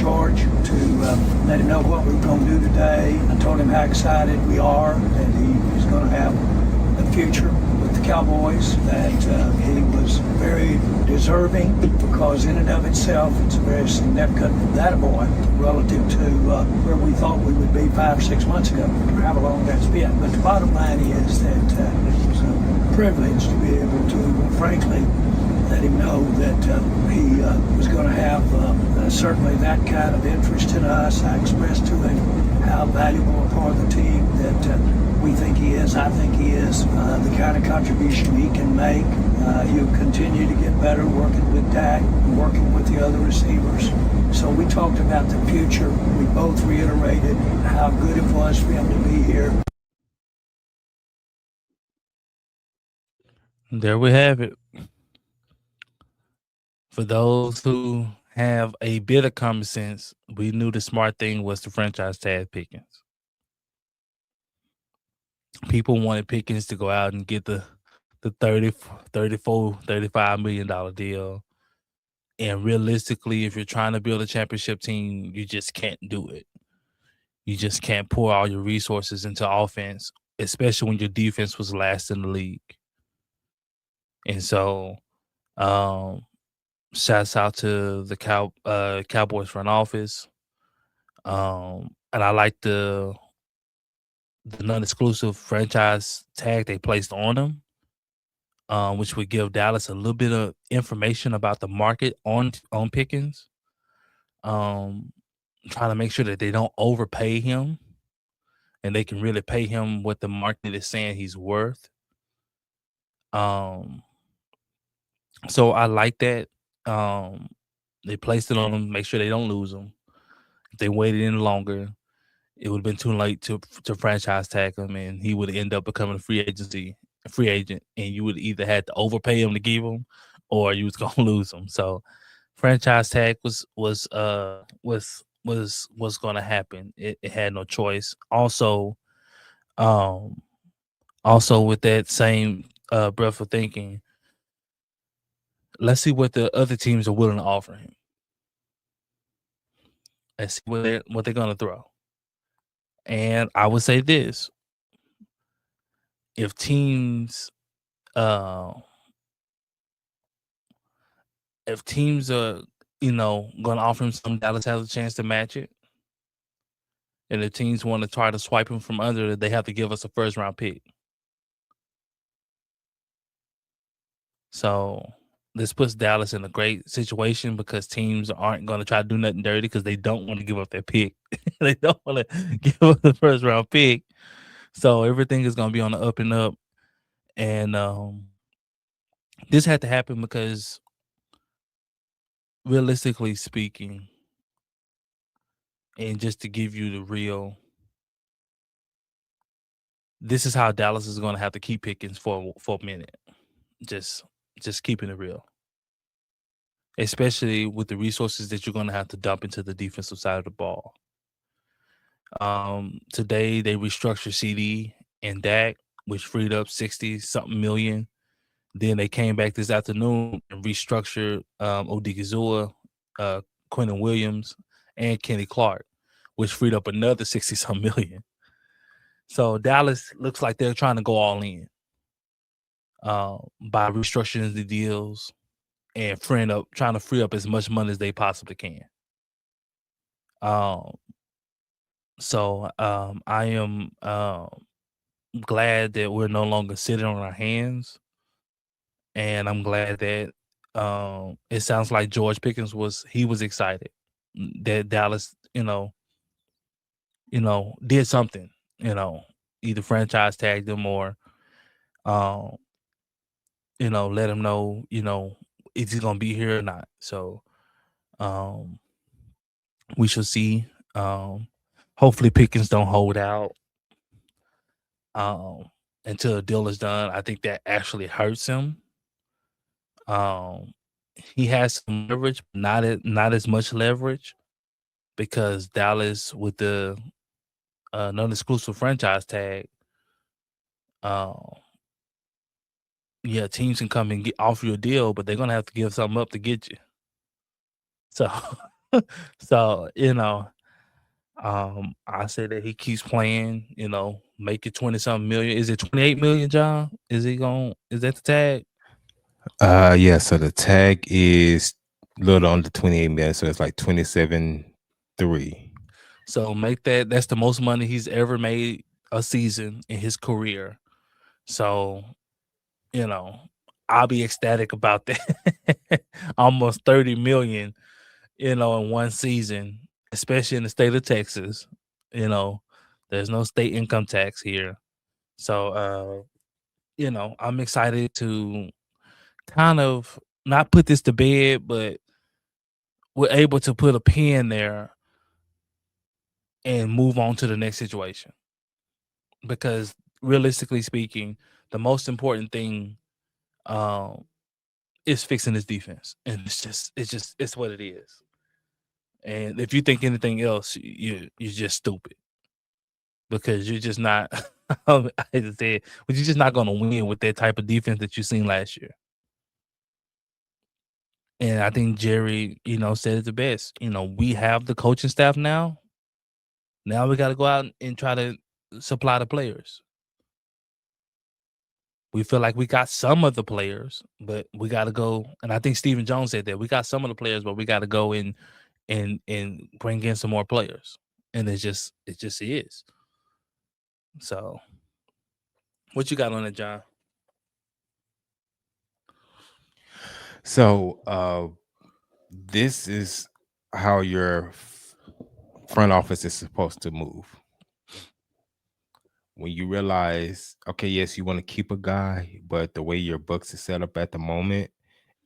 George to let him know what we were going to do today. I told him how excited we are that he is going to have a future with the Cowboys, that he was very deserving because in and of itself it's a very significant boy relative to where we thought we would be 5 or 6 months ago, or how long that's been. But the bottom line is that it was a privilege to be able to, frankly, let him know that he was going to have certainly that kind of interest in us. I expressed to him how valuable a part of the team that we think he is. I think he is. The kind of contribution he can make. He'll continue to get better working with Dak, working with the other receivers. So we talked about the future. We both reiterated how good it was for him to be here. There we have it. For those who have a bit of common sense, we knew the smart thing was to franchise tag Pickens. People wanted Pickens to go out and get the 30, 34, $35 million deal. And realistically, if you're trying to build a championship team, you just can't do it. You just can't pour all your resources into offense, especially when your defense was last in the league. And so, shouts out to the Cowboys front office. And I like the non-exclusive franchise tag they placed on him, which would give Dallas a little bit of information about the market on Pickens. Trying to make sure that they don't overpay him and they can really pay him what the market is saying he's worth. So I like that. They placed it on him, make sure they don't lose him. If they waited any longer, it would have been too late to franchise tag him, and he would end up becoming a free agent, and you would either had to overpay him to keep him, or you was gonna lose him. So franchise tag was gonna happen. It had no choice. Also, with that same breath of thinking, let's see what the other teams are willing to offer him. Let's see what they're gonna throw. And I would say this: if teams, uh, are going to offer him something, Dallas has a chance to match it. And if teams want to try to swipe him from under, they have to give us a first round pick. So this puts Dallas in a great situation because teams aren't going to try to do nothing dirty because they don't want to give up their pick. They don't want to give up the first round pick. So everything is going to be on the up and up. And this had to happen because, realistically speaking, and just to give you the real, this is how Dallas is going to have to keep Pickens for a minute. Just keeping it real. Especially with the resources that you're going to have to dump into the defensive side of the ball. Today they restructured CD and Dak, which freed up 60-something million. Then they came back this afternoon and restructured Odigizua, Quentin Williams, and Kenny Clark, which freed up another 60-some million. So Dallas looks like they're trying to go all in by restructuring the deals and trying to free up as much money as they possibly can. So I am glad that we're no longer sitting on our hands, and I'm glad that it sounds like George Pickens was excited that Dallas, did something, either franchise tagged them or, let him know, is he gonna be here or not. So, we shall see. Hopefully Pickens don't hold out until the deal is done. I think that actually hurts him. He has some leverage, but not as much leverage because Dallas with the non-exclusive franchise tag, teams can come and offer you a deal, but they're gonna have to give something up to get you. So So, I say that he keeps playing, make it 20 something million. Is it 28 million, John? Is that the tag? Yeah, so the tag is a little under 28 million, so it's like 27.3. So that's the most money he's ever made a season in his career. So, you know, I'll be ecstatic about that. Almost 30 million, in one season, especially in the state of Texas. You know, there's no state income tax here. So I'm excited to kind of not put this to bed, but we're able to put a pin there and move on to the next situation. Because realistically speaking, the most important thing um, is fixing this defense, and it's what it is. And if you think anything else, you're just stupid because you're just not. I hate to say it, but you're just not going to win with that type of defense that you seen last year. And I think Jerry, said it the best. We have the coaching staff now. Now we got to go out and try to supply the players. We feel like we got some of the players, but we got to go. And I think Stephen Jones said that we got some of the players, but we got to go and bring in some more players. And it just is. So, what you got on it, John? So, this is how your front office is supposed to move. When you realize, okay, yes, you want to keep a guy, but the way your books is set up at the moment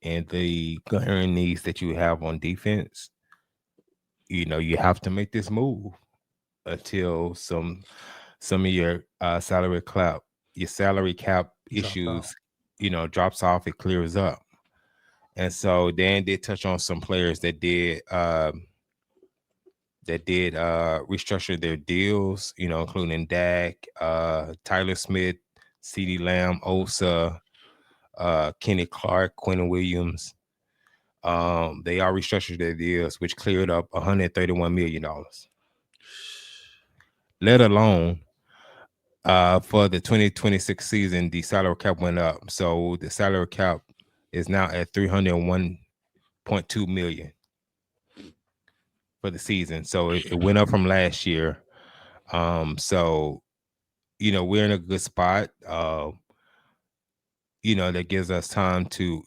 and the glaring needs that you have on defense, you have to make this move until some of your salary cap Dropped off. issues, drops off, it clears up. And so Dan did touch on some players that did restructure their deals, including Dak, Tyler Smith, CeeDee Lamb, Osa, Kenny Clark, Quentin Williams. They all restructured their deals, which cleared up $131 million. Let alone for the 2026 season, the salary cap went up. So the salary cap is now at $301.2 million for the season. So it went up from last year. So we're in a good spot. That gives us time to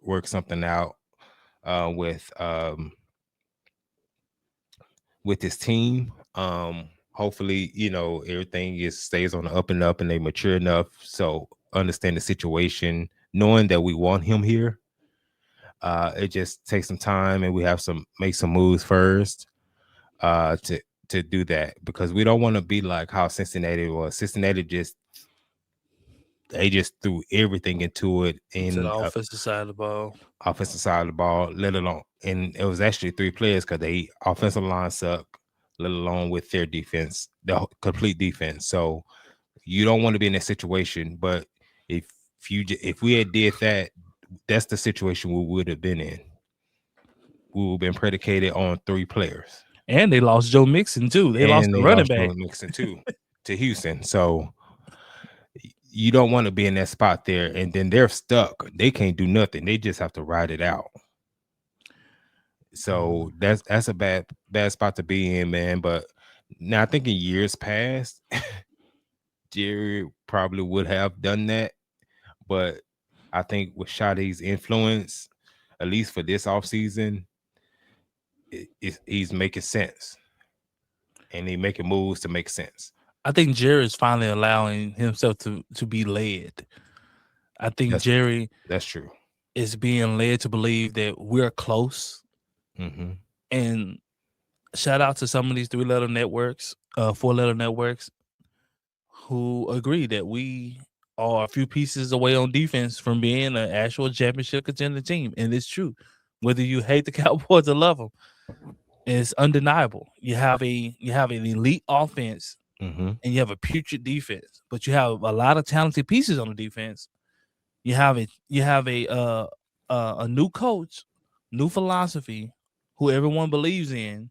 work something out with this team. Hopefully, everything stays on the up and up, and they mature enough so understand the situation, knowing that we want him here. It just takes some time, and we have make some moves first to do that, because we don't want to be like how Cincinnati was. Cincinnati they just threw everything into it To the in offensive side of the ball. offensive side of the ball, let alone, and it was actually three players because they offensive line suck, let alone with their defense, complete defense. So you don't want to be in that situation. But if we had did that, that's the situation we would have been in. We would have been predicated on three players. And they lost Joe Mixon too. They lost And the they running lost back. Joe Mixon too to Houston. So you don't want to be in that spot there, and then they're stuck. They can't do nothing. They just have to ride it out. So that's a bad spot to be in, man. But now I think in years past, Jerry probably would have done that. But I think with Shade's influence, at least for this offseason, he's making sense. And he making moves to make sense. I think Jerry is finally allowing himself to be led. I think Jerry That's true. is being led to believe that we're close. Mm-hmm. And shout out to some of these 4-letter networks who agree that we are a few pieces away on defense from being an actual championship contender team. And it's true. Whether you hate the Cowboys or love them, it's undeniable. You have an elite offense, Mm-hmm. and you have a putrid defense, but you have a lot of talented pieces on the defense. You have a new coach, new philosophy, who everyone believes in.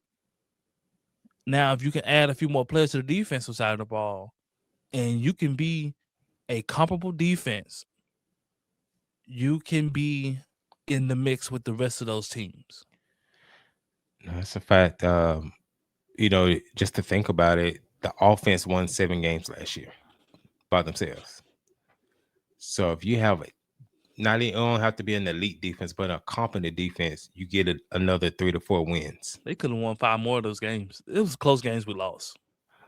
Now, if you can add a few more players to the defensive side of the ball, and you can be a comparable defense, you can be in the mix with the rest of those teams. That's a fact. Just to think about it, the offense won 7 games last year by themselves. So if you have not even don't have to be an elite defense, but a competent defense, you get another 3 to 4 wins. They could have won 5 more of those games. It was close games we lost.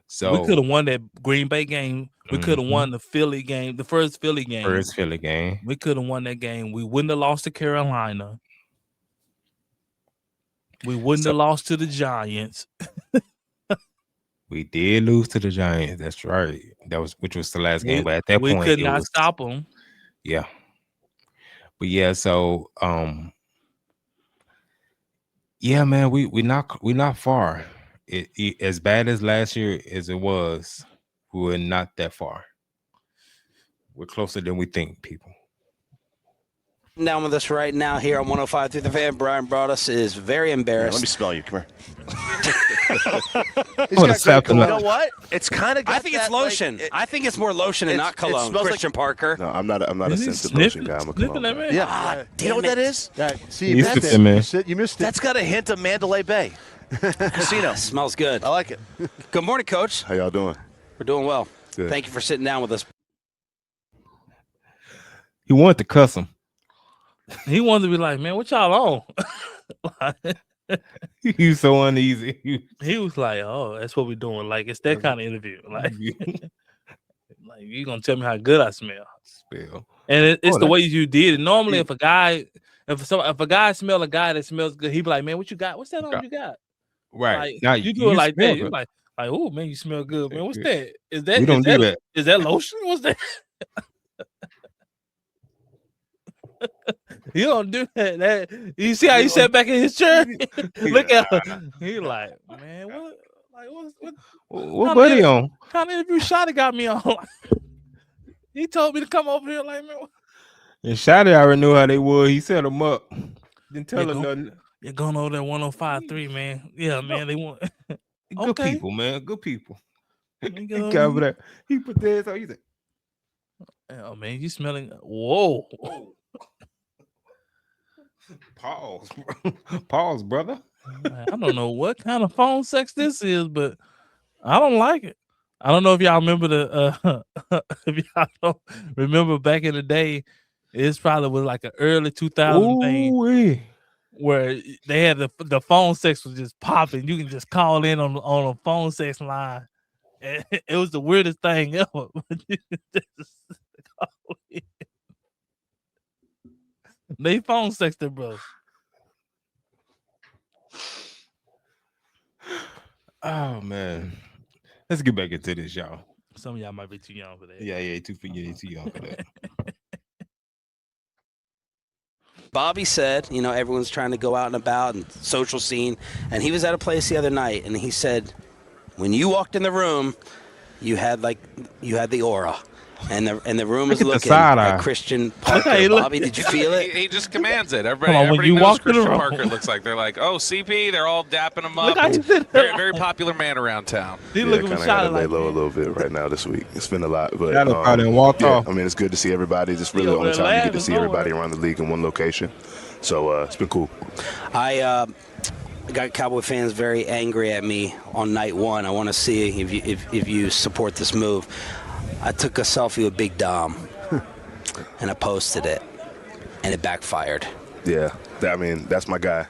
So we could have won that Green Bay game. We could have won the Philly game, the first Philly game. We could have won that game. We wouldn't have lost to Carolina. We wouldn't have lost to the Giants. We did lose to the Giants. That's right. Which was the last game. But at that point, we could not stop them. Yeah. But yeah, so yeah, man, we're not far. It as bad as last year as it was, we're not that far. We're closer than we think, people. Down with us right now here on 105 through the Fan. Brian Broaddus is very embarrassed. Let me smell you. Come here. You know what? It's kind of. I think it's lotion. I think it's more lotion and not cologne. Christian Parker. No, I'm not a sensitive lotion guy. I'm a cologne guy. Yeah. You know what that is? See, you missed it. You missed it. That's got a hint of Mandalay Bay Casino. Smells good. I like it. Good morning, Coach. How y'all doing? We're doing well. Good. Thank you for sitting down with us. He wanted to cuss him. He wanted to be like, man, what y'all on? He was so uneasy. He was like, oh, that's what we're doing. Like, it's that kind of interview. Like, like you gonna tell me how good I smell. And it's the way you did it. Normally, if a guy smell a guy that smells good, he be like, man, what you got? What's that on you got? Right. Like, now you do it like that. You're like, oh man, you smell good, man. What's that? Is that? We don't do that. Is that lotion? What's that? You don't do that. You see how he sat back in his chair? Look at him. He like, man, what? Like, what buddy on? What kind of interview Shotty got me on? He told me to come over here, like, man. And Shotty already knew how they were. He set them up. Didn't tell him nothing. You're going over there 105.3, man. Yeah, man. They want good people, man. Good people. He covered that. He put that. So he said, oh man, you smelling? Whoa. Pause, brother. I don't know what kind of phone sex this is, but I don't like it. I don't know if y'all remember if y'all don't remember back in the day, it's probably was like an early 2000 thing where they had the phone sex was just popping. You can just call in on a phone sex line. And it was the weirdest thing ever. They phone sexted, bro. Oh man, let's get back into this, y'all. Some of y'all might be too young for that. Yeah, too young for that. Bobby said, everyone's trying to go out and about and social scene, and he was at a place the other night, and he said, when you walked in the room, you had the aura. And the room is looking at Christian Parker. Bobby, did you feel it? He just commands it. Everybody knows Christian Parker looks like. They're like, oh, CP. They're all dapping him up. Very, very popular man around town. He kind of got to lay low a little bit right now this week. It's been a lot, but walk off. I mean, it's good to see everybody. It's really the only time you get to see everybody around the league in one location. So it's been cool. I got Cowboy fans very angry at me on night one. I want to see if you support this move. I took a selfie with Big Dom, and I posted it, and it backfired. Yeah, that's my guy.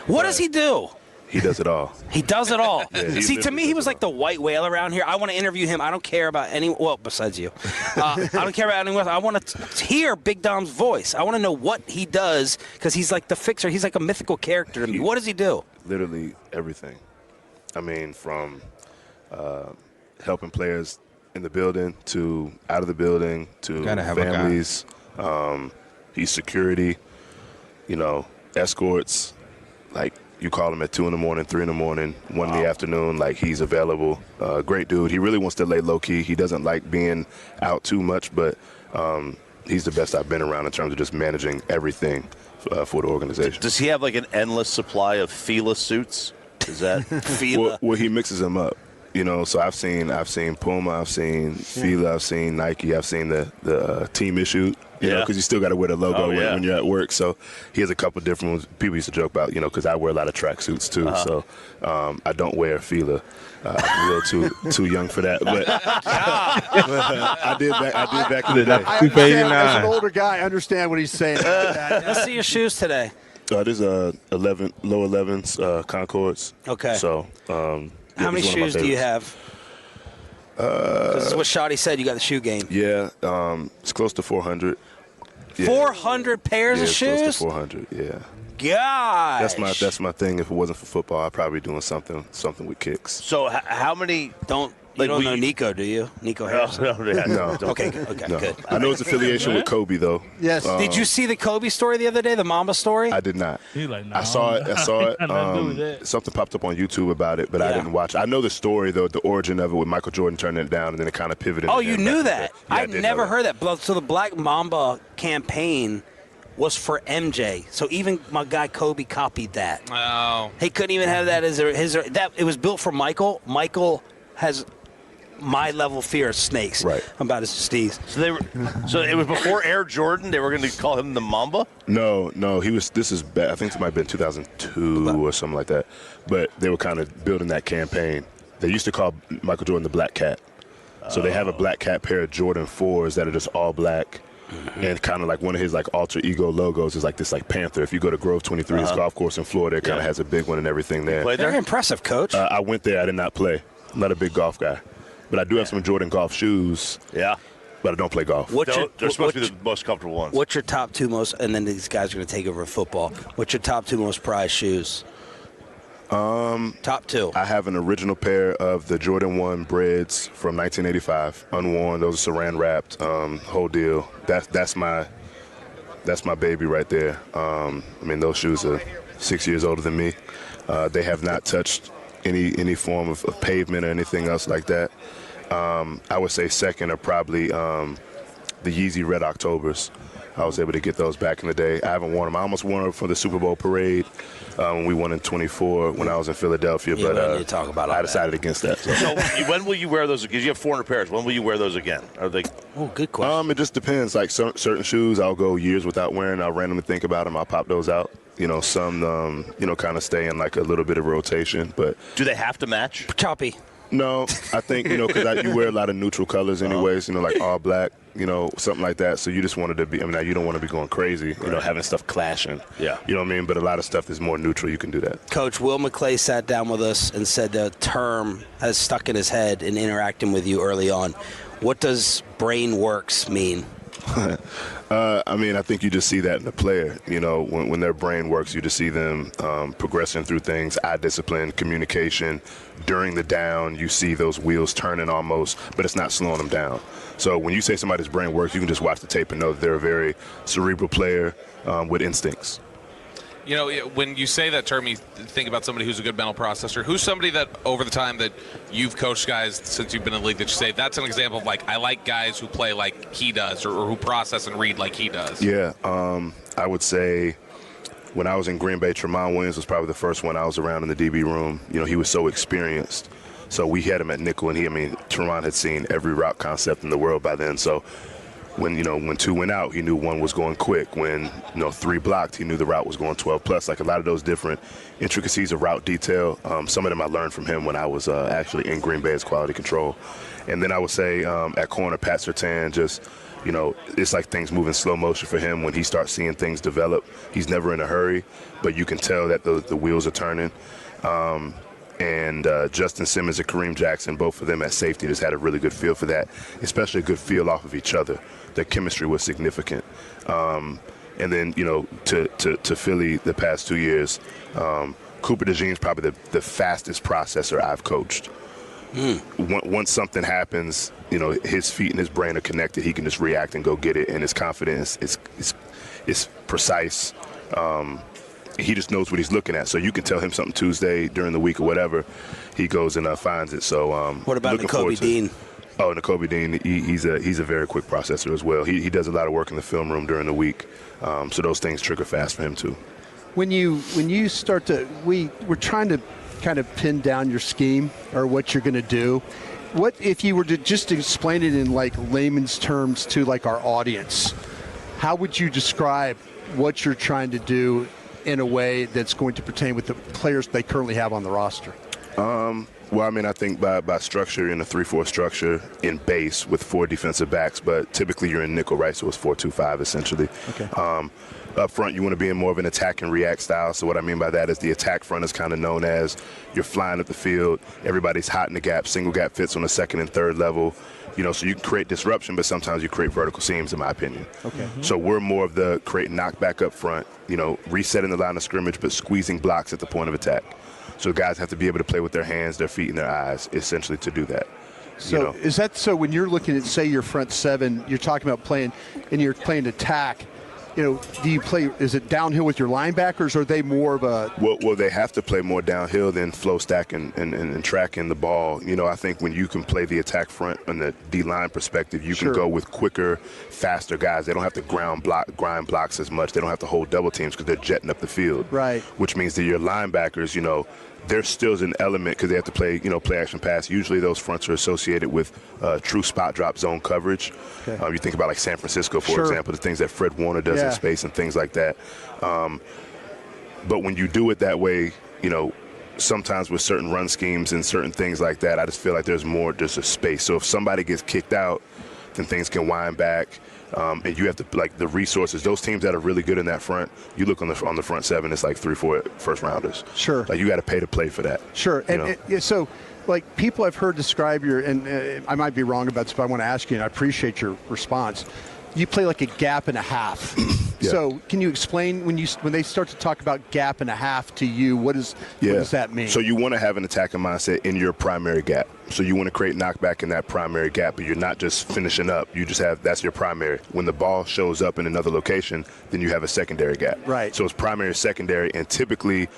What does he do? He does it all. He does it all. Yeah, See, to me, he was like the white whale around here. I want to interview him. I don't care about besides you. I don't care about anyone else. I want to hear Big Dom's voice. I want to know what he does, because he's like the fixer. He's like a mythical character to me. What does he do? Literally everything. I mean, from helping players in the building to out of the building to families. He's security, escorts. Like, you call him at 2 a.m, 3 a.m, 1 in the afternoon. Like, he's available. Great dude. He really wants to lay low key. He doesn't like being out too much, but he's the best I've been around in terms of just managing everything for the organization. Does he have like an endless supply of Fila suits? Is that Fila? Well, he mixes them up. So I've seen Puma, I've seen Fila, I've seen Nike, I've seen the team issue. Because you still got to wear the logo when you're at work. So he has a couple different ones. People used to joke about, because I wear a lot of track suits too. So I don't wear Fila. I'm a little too young for that. But I did back in the day. I understand, as an older guy, I understand what he's saying. Let's see your shoes today. There's low 11s Concords. Okay. So how many shoes do you have? This is what Shotty said. You got the shoe game. Yeah, it's close to 400. Yeah. 400 pairs of shoes. Close to 400. Yeah. Gosh. That's my thing. If it wasn't for football, I'd probably be doing something with kicks. So how many? You don't know Nico, do you? Nico Harrison? No. Okay, good. I know his affiliation with Kobe, though. Yes. Did you see the Kobe story the other day, the Mamba story? I did not. He's like, no, I saw it. Something popped up on YouTube about it, but I didn't watch it. I know the story, though, the origin of it with Michael Jordan turning it down, and then it kind of pivoted. Oh, you knew that? Yeah, I'd never heard that. So the Black Mamba campaign was for MJ. So even my guy Kobe copied that. Oh. He couldn't even have that as it was built for Michael. Michael has my level fear of snakes. Right. About his steez. So it was before Air Jordan. They were going to call him the Mamba. No. This is bad. I think it might have been 2002 or something like that. But they were kind of building that campaign. They used to call Michael Jordan the Black Cat. So they have a Black Cat pair of Jordan 4s that are just all black. And kind of like one of his like alter ego logos is like this like panther. If you go to Grove 23's golf course in Florida, it kind of has a big one and everything there. Played there? Very impressive, Coach. I went there. I did not play. I'm not a big golf guy. But I do have some Jordan golf shoes. Yeah. But I don't play golf. They're supposed to be the most comfortable ones. What's your top two most, and then these guys are going to take over football. What's your top two most prized shoes? Top two. I have an original pair of the Jordan 1 Breads from 1985, unworn. Those are saran wrapped, whole deal. That's my baby right there. Those shoes are 6 years older than me. They have not touched any form of pavement or anything else like that. I would say second are probably the Yeezy Red Octobers. I was able to get those back in the day. I haven't worn them. I almost wore them for the Super Bowl parade when we won in 24 when I was in Philadelphia. Yeah, but we need to talk about I decided against that. So when will you wear those? Because you have 400 pairs. When will you wear those again? Are they? Oh, good question. It just depends. Like certain shoes, I'll go years without wearing. I'll randomly think about them. I'll pop those out. Some kind of stay in like a little bit of rotation. But do they have to match? Choppy. No, I think because you wear a lot of neutral colors anyways. Like all black. Something like that. So you just wanted to be. Now you don't want to be going crazy. Having stuff clashing. Yeah. You know what I mean? But a lot of stuff is more neutral. You can do that. Coach Will McClay sat down with us and said the term has stuck in his head in interacting with you early on. What does brain works mean? I think you just see that in the player. When their brain works, you just see them progressing through things, eye discipline, communication. During the down, you see those wheels turning almost, but it's not slowing them down. So when you say somebody's brain works, you can just watch the tape and know that they're a very cerebral player with instincts. When you say that term, you think about somebody who's a good mental processor. Who's somebody that over the time that you've coached guys since you've been in the league that you say that's an example of I like guys who play like he does or who process and read like he does? Yeah, I would say when I was in Green Bay, Tramon Williams was probably the first one I was around in the DB room. He was so experienced. So we had him at nickel, and Tramon had seen every route concept in the world by then. So when two went out, he knew one was going quick. When three blocked, he knew the route was going 12 plus. Like a lot of those different intricacies of route detail. Some of them I learned from him when I was actually in Green Bay as quality control. And then I would say at corner, Pat Surtain just. It's like things move in slow motion for him when he starts seeing things develop. He's never in a hurry, but you can tell that the wheels are turning. And Justin Simmons and Kareem Jackson, both of them at safety, just had a really good feel for that, especially a good feel off of each other. Their chemistry was significant. And then, to Philly the past 2 years, Cooper DeJean's probably the fastest processor I've coached. Once something happens, his feet and his brain are connected. He can just react and go get it, and his confidence is precise. He just knows what he's looking at. So you can tell him something Tuesday during the week or whatever, he goes and finds it. So what about Kobe Dean? Oh, Nakobe Dean, he's a very quick processor as well. He does a lot of work in the film room during the week, so those things trigger fast for him too. When you start to, we're trying to kind of pin down your scheme or what you're going to do. What if you were to just explain it in like layman's terms to like our audience? How would you describe what you're trying to do in a way that's going to pertain with the players they currently have on the roster? Well, I mean, I think by structure, in a 3-4 structure in base with 4 defensive backs, but typically you're in nickel, right? So it's 4-2-5 essentially. Okay. Up front, you want to be in more of an attack and react style. So what I mean by that is the attack front is kind of known as you're flying up the field, everybody's hot in the gap, single gap fits on the second and third level. So you can create disruption, but sometimes you create vertical seams, in my opinion. Okay. Mm-hmm. So we're more of the create knockback up front, resetting the line of scrimmage, but squeezing blocks at the point of attack. So guys have to be able to play with their hands, their feet, and their eyes, essentially, to do that. So is that so when you're looking at, say, your front seven, you're talking about playing, and you're playing attack, do you play, is it downhill with your linebackers, or are they more of a? Well, they have to play more downhill than flow stack and tracking the ball. I think when you can play the attack front on the D-line perspective, you can go with quicker, faster guys. They don't have to grind blocks as much. They don't have to hold double teams because they're jetting up the field. Right. Which means that your linebackers, there still is an element because they have to play, play action pass. Usually those fronts are associated with true spot drop zone coverage. Okay. You think about like San Francisco, for example, the things that Fred Warner does in space and things like that. But when you do it that way, sometimes with certain run schemes and certain things like that, I just feel like there's a space. So if somebody gets kicked out, then things can wind back. And you have to, like, the resources, those teams that are really good in that front, you look on the front seven, it's like 3-4 first rounders. Sure. Like, you got to pay to play for that. Sure. And so, like, people I've heard describe and I might be wrong about this, but I want to ask you, and I appreciate your response. You play like a gap and a half. Yeah. So can you explain when they start to talk about gap and a half to you, what does that mean? So you want to have an attacking mindset in your primary gap. So you want to create knockback in that primary gap, but you're not just finishing up. You just that's your primary. When the ball shows up in another location, then you have a secondary gap. Right. So it's primary, secondary, and typically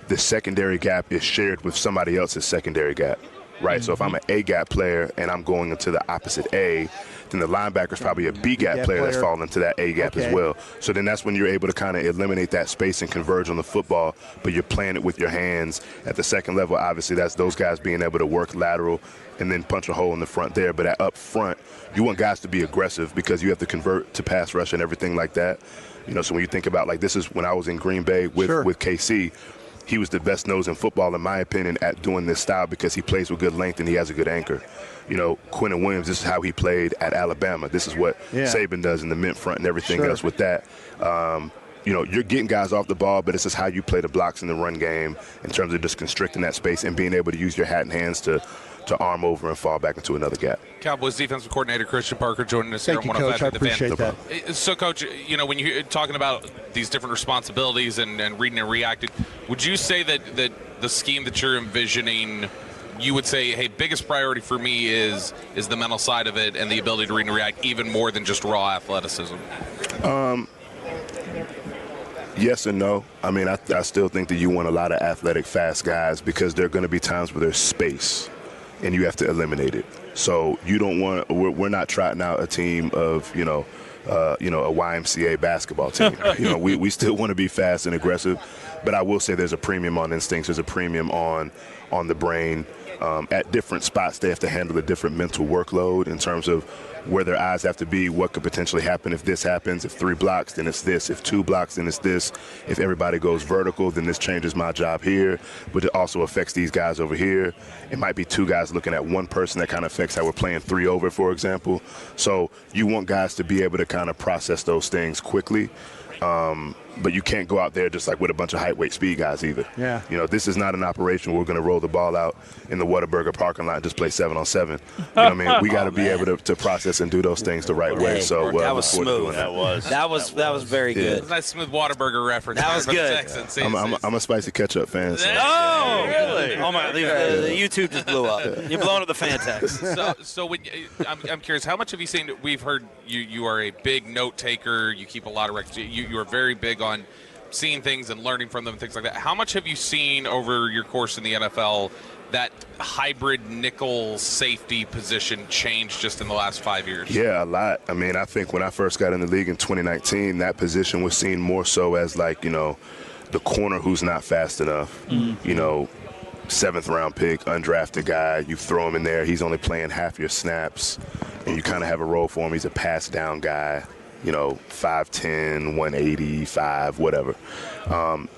the secondary gap is shared with somebody else's secondary gap. Right. Mm-hmm. So if I'm an A gap player and I'm going into the opposite A, then the linebacker's probably a B gap player that's falling into that A gap as well. So then that's when you're able to kind of eliminate that space and converge on the football, but you're playing it with your hands at the second level. Obviously, that's those guys being able to work lateral and then punch a hole in the front there. But at up front, you want guys to be aggressive because you have to convert to pass rush and everything like that. So when you think about, like, this is when I was in Green Bay with KC, he was the best nose in football, in my opinion, at doing this style because he plays with good length and he has a good anchor. Quentin Williams, this is how he played at Alabama. This is what Saban does in the mint front and everything else with that. You're getting guys off the ball, but it's just how you play the blocks in the run game in terms of just constricting that space and being able to use your hat and hands to arm over and fall back into another gap. Cowboys defensive coordinator Christian Parker joining us here on Thank you, Coach. I appreciate that. So, Coach, when you're talking about these different responsibilities and reading and reacting, would you say that the scheme that you're envisioning, you would say, hey, biggest priority for me is the mental side of it and the ability to read and react even more than just raw athleticism? Yes and no. I mean, I still think that you want a lot of athletic, fast guys because there are going to be times where there's space and you have to eliminate it. So you don't want. We're not trotting out a team of a YMCA basketball team. We still want to be fast and aggressive, but I will say there's a premium on instincts. There's a premium on the brain. At different spots, they have to handle a different mental workload in terms of where their eyes have to be, what could potentially happen if this happens. If 3 blocks, then it's this. If 2 blocks, then it's this. If everybody goes vertical, then this changes my job here, but it also affects these guys over here. It might be 2 guys looking at one person that kind of affects how we're playing 3 over, for example. So you want guys to be able to kind of process those things quickly. But you can't go out there just like with a bunch of height, weight, speed guys either. Yeah. This is not an operation where we're going to roll the ball out in the Whataburger parking lot and just play 7-on-7. You know what I mean? We got to be able to process and do those things the right way. So that was smooth. That was very good. Nice smooth Whataburger reference. That was good. I'm a spicy ketchup fan. So. Oh, really? Oh my! The YouTube just blew up. You're blowing up the fan text. So when, I'm curious, how much have you seen? We've heard you are a big note taker. You keep a lot of records. You are very big on seeing things and learning from them and things like that. How much have you seen over your course in the NFL that hybrid nickel safety position change just in the last 5 years? Yeah, a lot. I mean, I think when I first got in the league in 2019, that position was seen more so as like, the corner who's not fast enough. Seventh round pick, undrafted guy, you throw him in there, he's only playing half your snaps, and you kind of have a role for him. He's a pass down guy, 5'10", 185, whatever.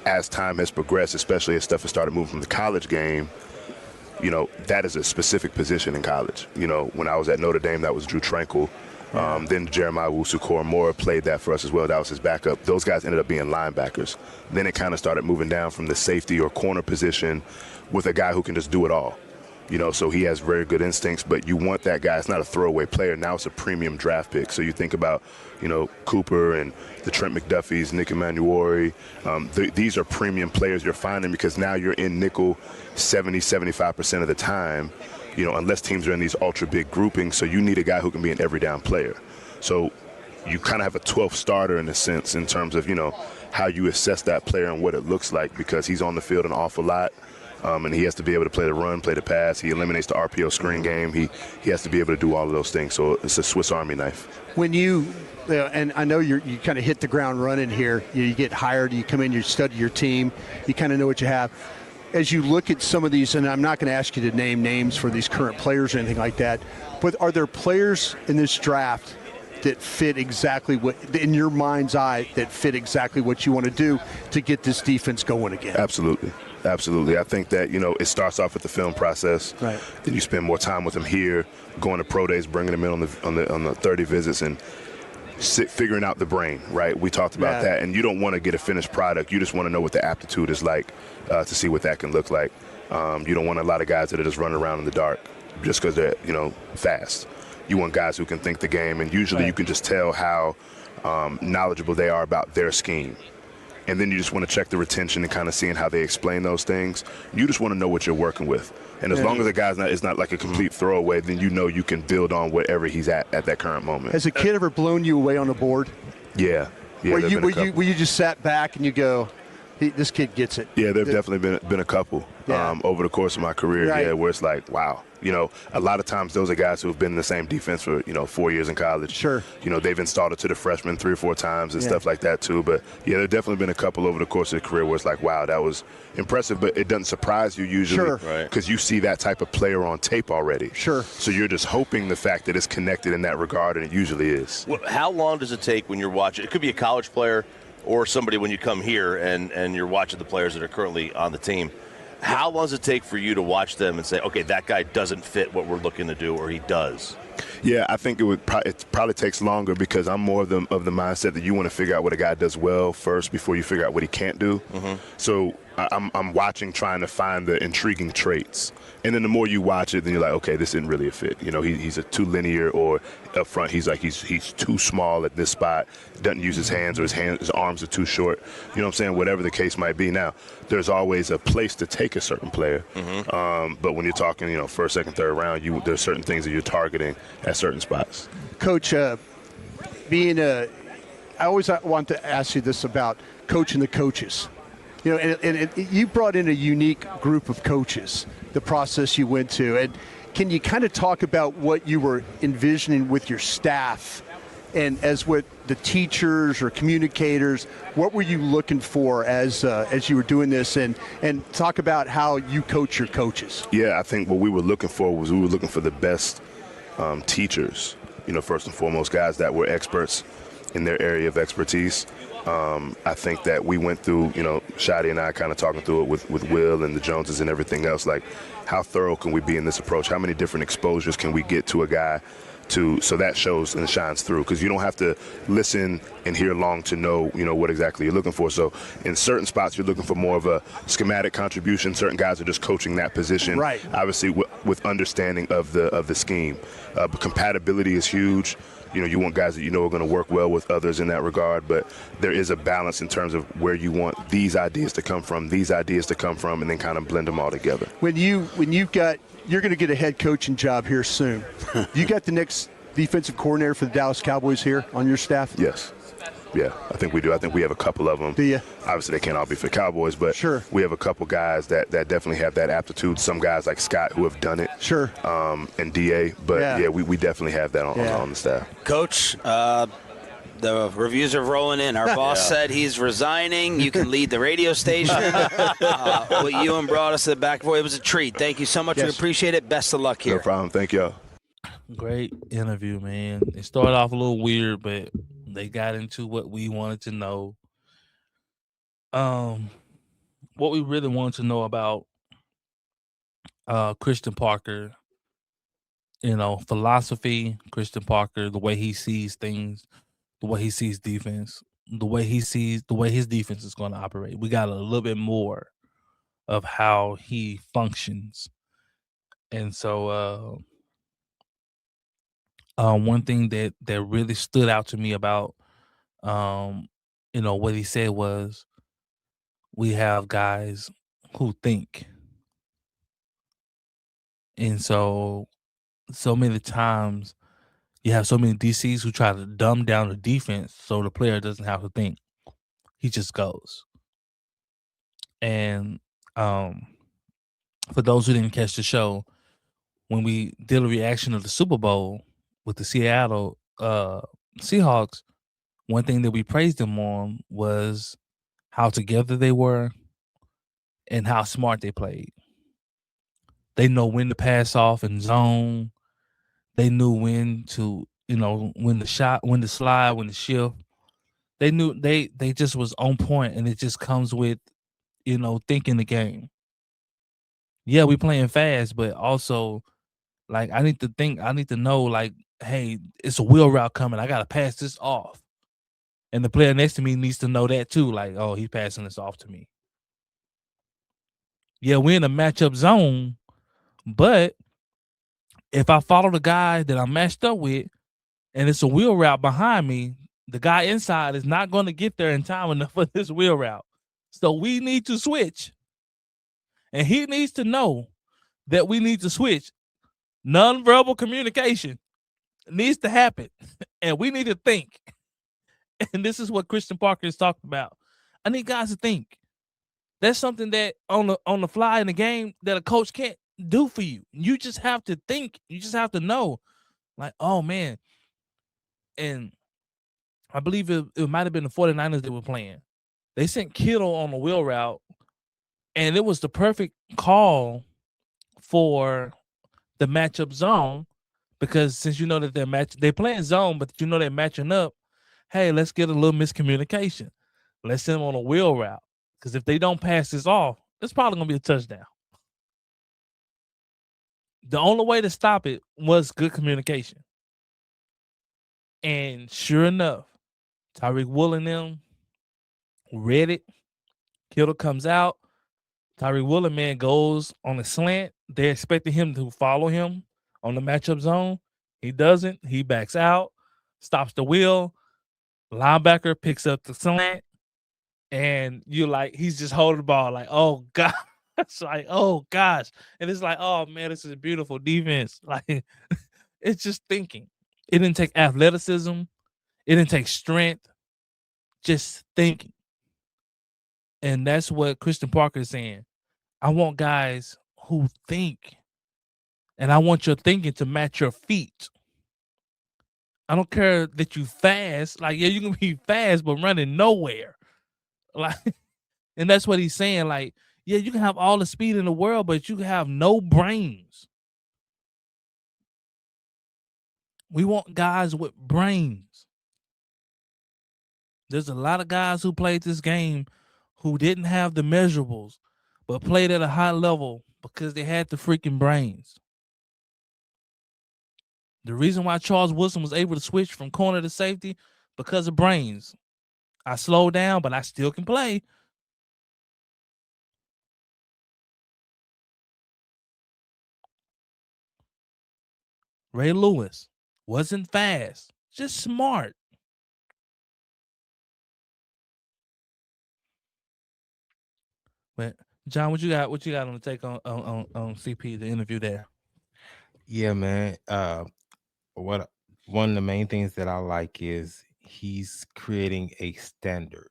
As time has progressed, especially as stuff has started moving from the college game, that is a specific position in college. When I was at Notre Dame, that was Drew Tranquil. Then Jeremiah Wusu-Koramoah played that for us as well. That was his backup. Those guys ended up being linebackers. Then it kind of started moving down from the safety or corner position with a guy who can just do it all. So he has very good instincts, but you want that guy. It's not a throwaway player. Now it's a premium draft pick. So you think about, Cooper and the Trent McDuffies, Nick Emanuori. These are premium players you're finding because now you're in nickel 70-75% of the time, unless teams are in these ultra big groupings. So you need a guy who can be an every down player. So you kind of have a 12th starter in a sense in terms of, how you assess that player and what it looks like because he's on the field an awful lot. And he has to be able to play the run, play the pass. He eliminates the RPO screen game. He has to be able to do all of those things. So it's a Swiss Army knife. When and I know you kind of hit the ground running here. You get hired, you come in, you study your team, you kind of know what you have. As you look at some of these, and I'm not going to ask you to name names for these current players or anything like that, but are there players in this draft that fit exactly what, in your mind's eye, that fit exactly what you want to do to get this defense going again? Absolutely. I think that, it starts off with the film process. Right. Then you spend more time with them here, going to pro days, bringing them in on the 30 visits and figuring out the brain, right? We talked about that. And you don't want to get a finished product. You just want to know what the aptitude is like to see what that can look like. You don't want a lot of guys that are just running around in the dark just because they're, fast. You want guys who can think the game, and usually you can just tell how knowledgeable they are about their scheme. And then you just want to check the retention and kind of seeing how they explain those things. You just want to know what you're working with. And as long as the guy's is not like a complete throwaway, then you can build on whatever he's at that current moment. Has a kid ever blown you away on the board? Yeah. Where you just sat back and you go, this kid gets it? Yeah, there have definitely been a couple over the course of my career, where it's like, wow. A lot of times those are guys who have been in the same defense for, 4 years in college. Sure. They've installed it to the freshmen 3 or 4 times and stuff like that too. But, there have definitely been a couple over the course of the career where it's like, wow, that was impressive. But it doesn't surprise you usually because you see that type of player on tape already. Sure. So you're just hoping the fact that it's connected in that regard, and it usually is. Well, how long does it take when you're watching? It could be a college player or somebody when you come here and you're watching the players that are currently on the team. How long does it take for you to watch them and say, okay, that guy doesn't fit what we're looking to do, or he does? Yeah, I think it probably takes longer because I'm more of the mindset that you want to figure out what a guy does well first before you figure out what he can't do. Mm-hmm. So I'm watching, trying to find the intriguing traits. And then the more you watch it, then you're like, okay, this isn't really a fit. He's a too linear, or up front he's too small at this spot, doesn't use his hands, or his arms are too short. You know what I'm saying? Whatever the case might be. Now, there's always a place to take a certain player. Mm-hmm. But when you're talking, first, second, third round, there's certain things that you're targeting at certain spots. Coach, I always want to ask you this about coaching the coaches. And you brought in a unique group of coaches, the process you went to. And can you kind of talk about what you were envisioning with your staff and as with the teachers or communicators? What were you looking for as you were doing this, and talk about how you coach your coaches? Yeah, I think what we were looking for was the best teachers, first and foremost, guys that were experts in their area of expertise. I think that we went through, Shadi and I kind of talking through it with Will and the Joneses and everything else, like how thorough can we be in this approach? How many different exposures can we get to a guy so that shows and shines through? Because you don't have to listen and hear long to know, what exactly you're looking for. So in certain spots, you're looking for more of a schematic contribution. Certain guys are just coaching that position, right? Obviously with understanding of the scheme. But compatibility is huge. You want guys that are going to work well with others in that regard, but there is a balance in terms of where you want these ideas to come from, and then kind of blend them all together. You're going to get a head coaching job here soon. You got the next defensive coordinator for the Dallas Cowboys here on your staff? Yes. Yeah, I think we do. I think we have a couple of them. Do you? Obviously, they can't all be for Cowboys, but sure, we have a couple guys that definitely have that aptitude. Some guys like Scott who have done it. Sure. And DA, but we definitely have that on the staff. Coach, the reviews are rolling in. Our boss said he's resigning. You can lead the radio station. What you and brought us to the back for, it was a treat. Thank you so much. We appreciate it. Best of luck here. No problem. Thank y'all. Great interview, man. It started off a little weird, but they got into what we wanted to know. What we really wanted to know about Christian Parker, philosophy, Christian Parker, the way he sees things, the way he sees defense, the way his defense is going to operate. We got a little bit more of how he functions. And so one thing that really stood out to me about what he said was, we have guys who think. And so many times you have so many DCs who try to dumb down the defense so the player doesn't have to think. He just goes. And for those who didn't catch the show, when we did a reaction of the Super Bowl with the Seattle Seahawks, one thing that we praised them on was how together they were and how smart they played. They know when to pass off in zone. They knew when to, when to shot, when to slide, when to shift. They knew they just was on point, and it just comes with, thinking the game. Yeah, we playing fast, but also, like, I need to know, like, hey, it's a wheel route coming. I got to pass this off. And the player next to me needs to know that too. Like, oh, he's passing this off to me. Yeah, we're in a matchup zone, but if I follow the guy that I'm matched up with and it's a wheel route behind me, the guy inside is not going to get there in time enough for this wheel route. So we need to switch. And he needs to know that we need to switch. Nonverbal communication needs to happen. And we need to think. And this is what Christian Parker is talking about. I need guys to think. That's something that on the fly in the game that a coach can't do for you. You just have to think. You just have to know. Like, oh, man. And I believe it might have been the 49ers that were playing. They sent Kittle on the wheel route, and it was the perfect call for the matchup zone, because since you know that they're playing zone, but you know they're matching up, hey, let's get a little miscommunication. Let's send them on a wheel route, because if they don't pass this off, it's probably going to be a touchdown. The only way to stop it was good communication. And sure enough, Tyreek Woolen them read it. Kittle comes out. Tyreek Woolen, man, goes on a slant. They're expecting him to follow him on the matchup zone. He doesn't. He backs out, stops the wheel. Linebacker picks up the slant. And you're like, he's just holding the ball like, oh, God. It's like, oh, gosh. And it's like, oh, man, this is a beautiful defense. Like, it's just thinking. It didn't take athleticism. It didn't take strength. Just thinking. And that's what Christian Parker is saying. I want guys who think. And I want your thinking to match your feet. I don't care that you fast. Like, yeah, you can be fast, but running nowhere. Like, and that's what he's saying. Like, yeah, you can have all the speed in the world, but you can have no brains. We want guys with brains. There's a lot of guys who played this game who didn't have the measurables, but played at a high level because they had the freaking brains. The reason why Charles Woodson was able to switch from corner to safety, because of brains. I slowed down, but I still can play. Ray Lewis wasn't fast, just smart. But John, what you got on the take on CP, the interview there? Yeah, man. One of the main things that I like is he's creating a standard.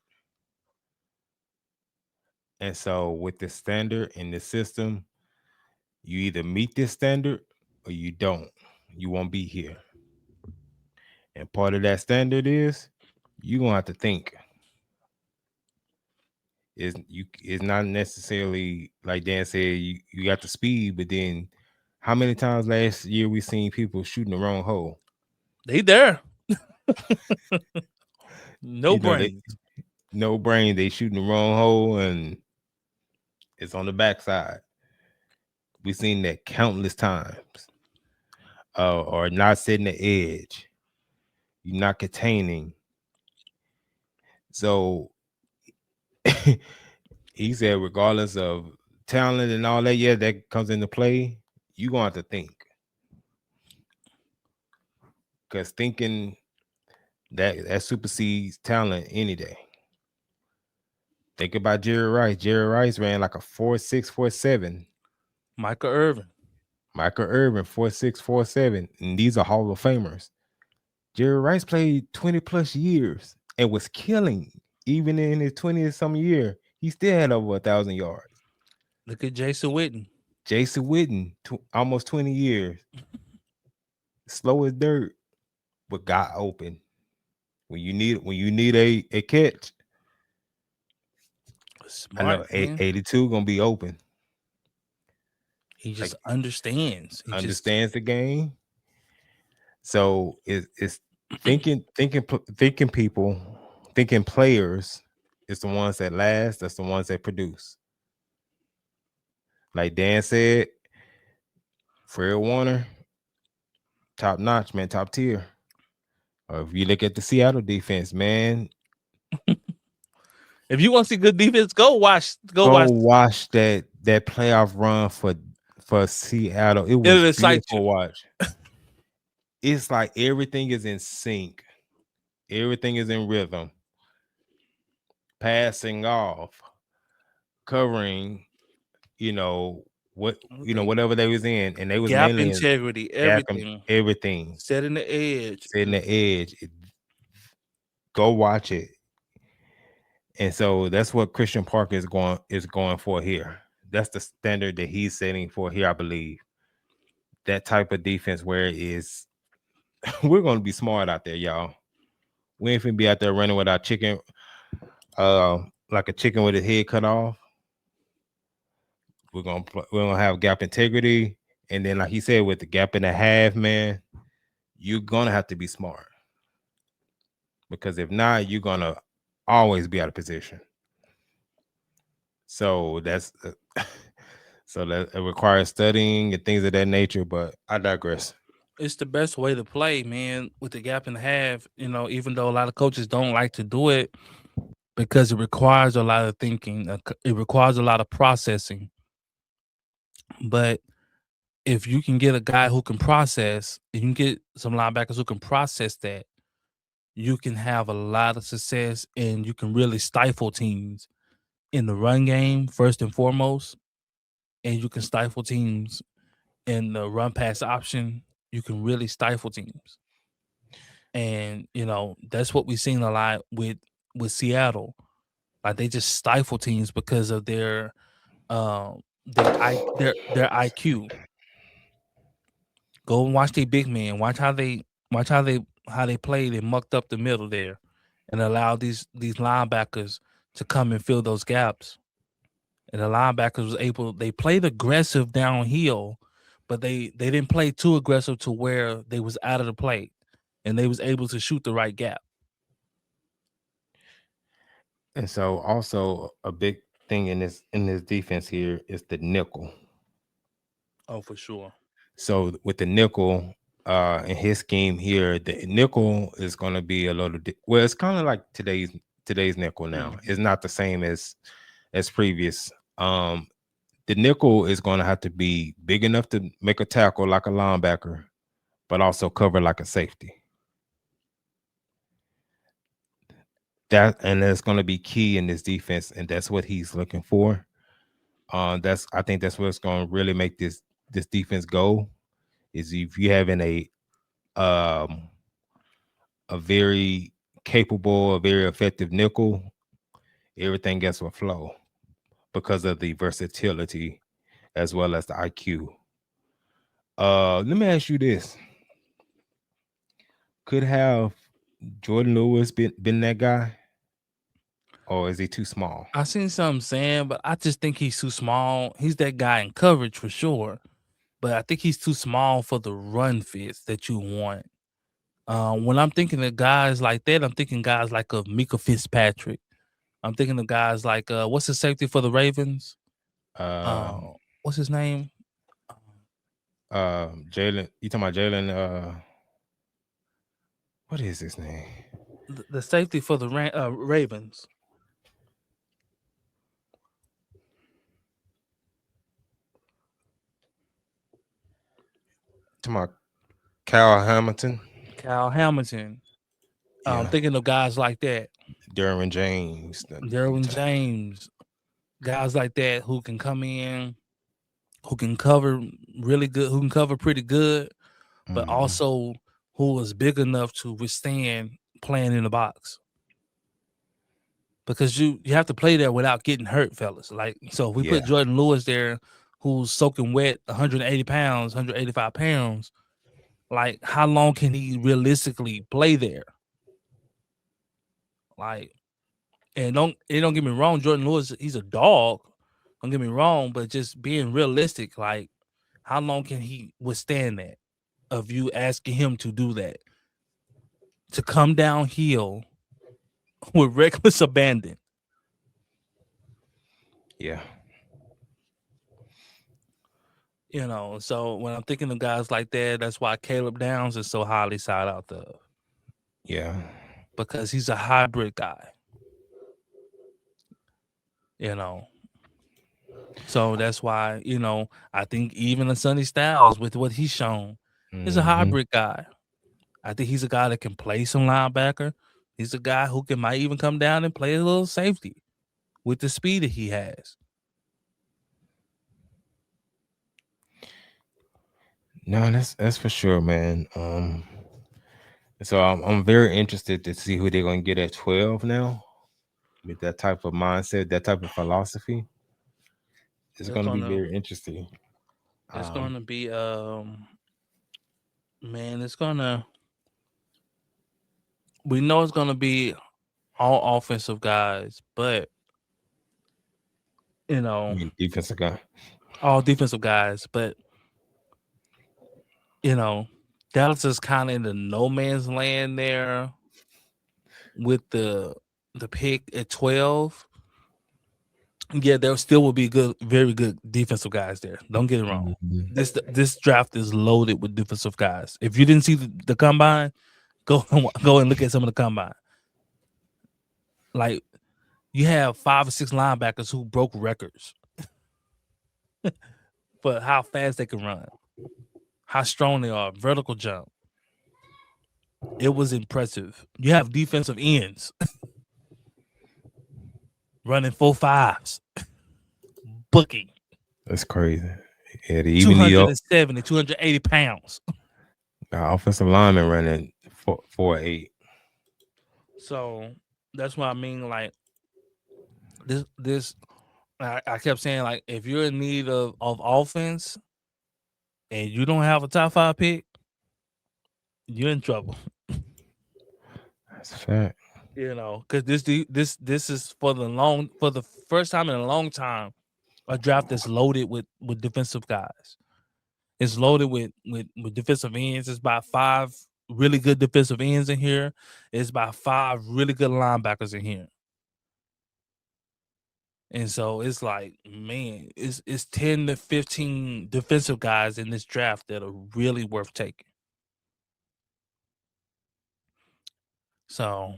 And so with the standard in the system, you either meet this standard or you don't. You won't be here. And part of that standard is you're gonna have to think. It's not necessarily like Dan said, you got the speed, but then how many times last year we seen people shooting the wrong hole? They there. No brains. No brain. They shooting the wrong hole and it's on the backside. We've seen that countless times. Or not setting the edge. You're not containing. So he said, regardless of talent and all that, yeah, that comes into play. You're gonna have to think. Because thinking that supersedes talent any day. Think about Jerry Rice. Jerry Rice ran like a 4.6, 4.7. Michael Irvin, 4.6, 4.7. And these are Hall of Famers. Jerry Rice played 20 plus years and was killing. Even in his 20th some year, he still had over 1,000 yards. Look at Jason Witten. Almost 20 years. Slow as dirt, but got open. When you need a catch, Smart, I know 82 gonna be open. He just understands. He understands the game. So it's thinking players is the ones that last. That's the ones that produce. Like Dan said, Fred Warner, top notch, man, top tier. Or if you look at the Seattle defense, man. If you want to see good defense, go watch that playoff run for Seattle. It was beautiful to watch. It's like everything is in sync. Everything is in rhythm. Passing off, covering, whatever they was in, and they was gap mainly integrity, everything. Setting the edge. Go watch it. And so that's what Christian Parker is going for here. That's the standard that he's setting for here, I believe. That type of defense where it is, we're going to be smart out there, y'all. We ain't finna be out there running with our chicken, like a chicken with his head cut off. We're gonna have gap integrity, and then like he said, with the gap and a half, man, you're gonna have to be smart, because if not, you're gonna always be out of position. So that's so that it requires studying and things of that nature. But I digress. It's the best way to play, man, with the gap and a half. Even though a lot of coaches don't like to do it because it requires a lot of thinking, it requires a lot of processing. But if you can get a guy who can process, if you can get some linebackers who can process that, you can have a lot of success, and you can really stifle teams in the run game first and foremost, and you can stifle teams in the run pass option. You can really stifle teams, and that's what we've seen a lot with Seattle. Like, they just stifle teams because of their IQ. Go and watch the big man. Watch how they played and mucked up the middle there, and allow these linebackers to come and fill those gaps. And the linebackers they played aggressive downhill, but they didn't play too aggressive to where they was out of the play, and they was able to shoot the right gap. And so also a big thing in this defense here is the nickel. Oh, for sure. So with the nickel, in his scheme here, the nickel is going to be a little well, it's kind of like today's nickel now. Mm-hmm. It's not the same as previous. The nickel is going to have to be big enough to make a tackle like a linebacker, but also cover like a safety. That's going to be key in this defense, and that's what he's looking for. I think that's what's going to really make this defense go, is if you having a very capable, a very effective nickel, everything else will flow because of the versatility as well as the IQ. Let me ask you this. Could have Jordan Lewis been that guy? Or is he too small? I seen something saying, but I just think he's too small. He's that guy in coverage for sure, but I think he's too small for the run fits that you want. When I'm thinking of guys like that, I'm thinking guys like a Mika Fitzpatrick. I'm thinking of guys like what's the safety for the Ravens? What's his name? Jalen. You talking about Jalen? What is his name? The safety for the Ravens. Talking about Kyle Hamilton. Kyle Hamilton. I'm thinking of guys like that. Derwin James. James. Guys like that who can come in, who can cover really good, who can cover pretty good, but also who is big enough to withstand playing in the box. Because you have to play there without getting hurt, fellas. Like, so if we put Jordan Lewis there, who's soaking wet, 180 pounds, 185 pounds, like, how long can he realistically play there? Like, and don't get me wrong, Jordan Lewis, he's a dog. Don't get me wrong, but just being realistic, like, how long can he withstand that? Of you asking him to do that, to come downhill with reckless abandon. Yeah. You know, so when I'm thinking of guys like that, that's why Caleb Downs is so highly sought out of. Yeah. Because he's a hybrid guy. You know. So that's why, you know, I think even a Sonny Styles with what he's shown is a hybrid guy. I think he's a guy that can play some linebacker. He's a guy who might even come down and play a little safety with the speed that he has. No, that's for sure, man. So I'm very interested to see who they're gonna get at 12 now, with that type of mindset, that type of philosophy. It's gonna be very interesting. It's gonna be man, it's gonna. We know it's gonna be all offensive guys, but you know, defensive guy, all defensive guys, but you know, Dallas is kind of in the no man's land there with the pick at 12. Yeah, there still will be good, very good defensive guys there. Don't get it wrong. This draft is loaded with defensive guys. If you didn't see the combine, go and look at some of the combine. Like, you have 5 or 6 linebackers who broke records for how fast they can run, how strong they are, vertical jump. It was impressive. You have defensive ends running 4.5s, booking. That's crazy. Yeah, 270, 280 pounds. Offensive lineman running 4.8. So that's what I mean. Like, this. I kept saying, like, if you're in need of offense and you don't have a top 5 pick, you're in trouble. That's a fact. You know, because this is for the first time in a long time, a draft that's loaded with defensive guys. It's loaded with defensive ends. It's about 5 really good defensive ends in here. It's about 5 really good linebackers in here. And so it's like, man, it's 10 to 15 defensive guys in this draft that are really worth taking. So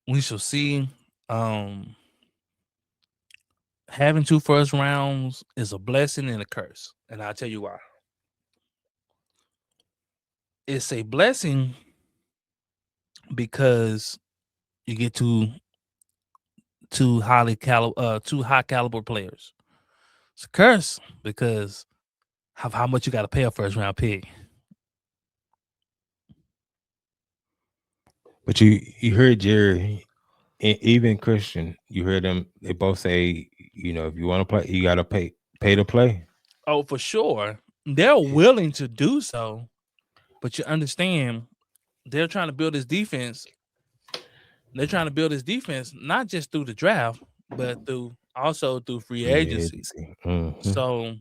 we shall see. Having 2 first rounds is a blessing and a curse. And I'll tell you why. It's a blessing because you get two high caliber players. It's a curse because of how much you got to pay a first round pick. But you heard Jerry, even Christian, you heard them. They both say, if you want to play, you got to pay to play. Oh, for sure. They're willing to do so, but you understand they're trying to build this defense. They're trying to build this defense not just through the draft, but also through free agency. Mm-hmm. So,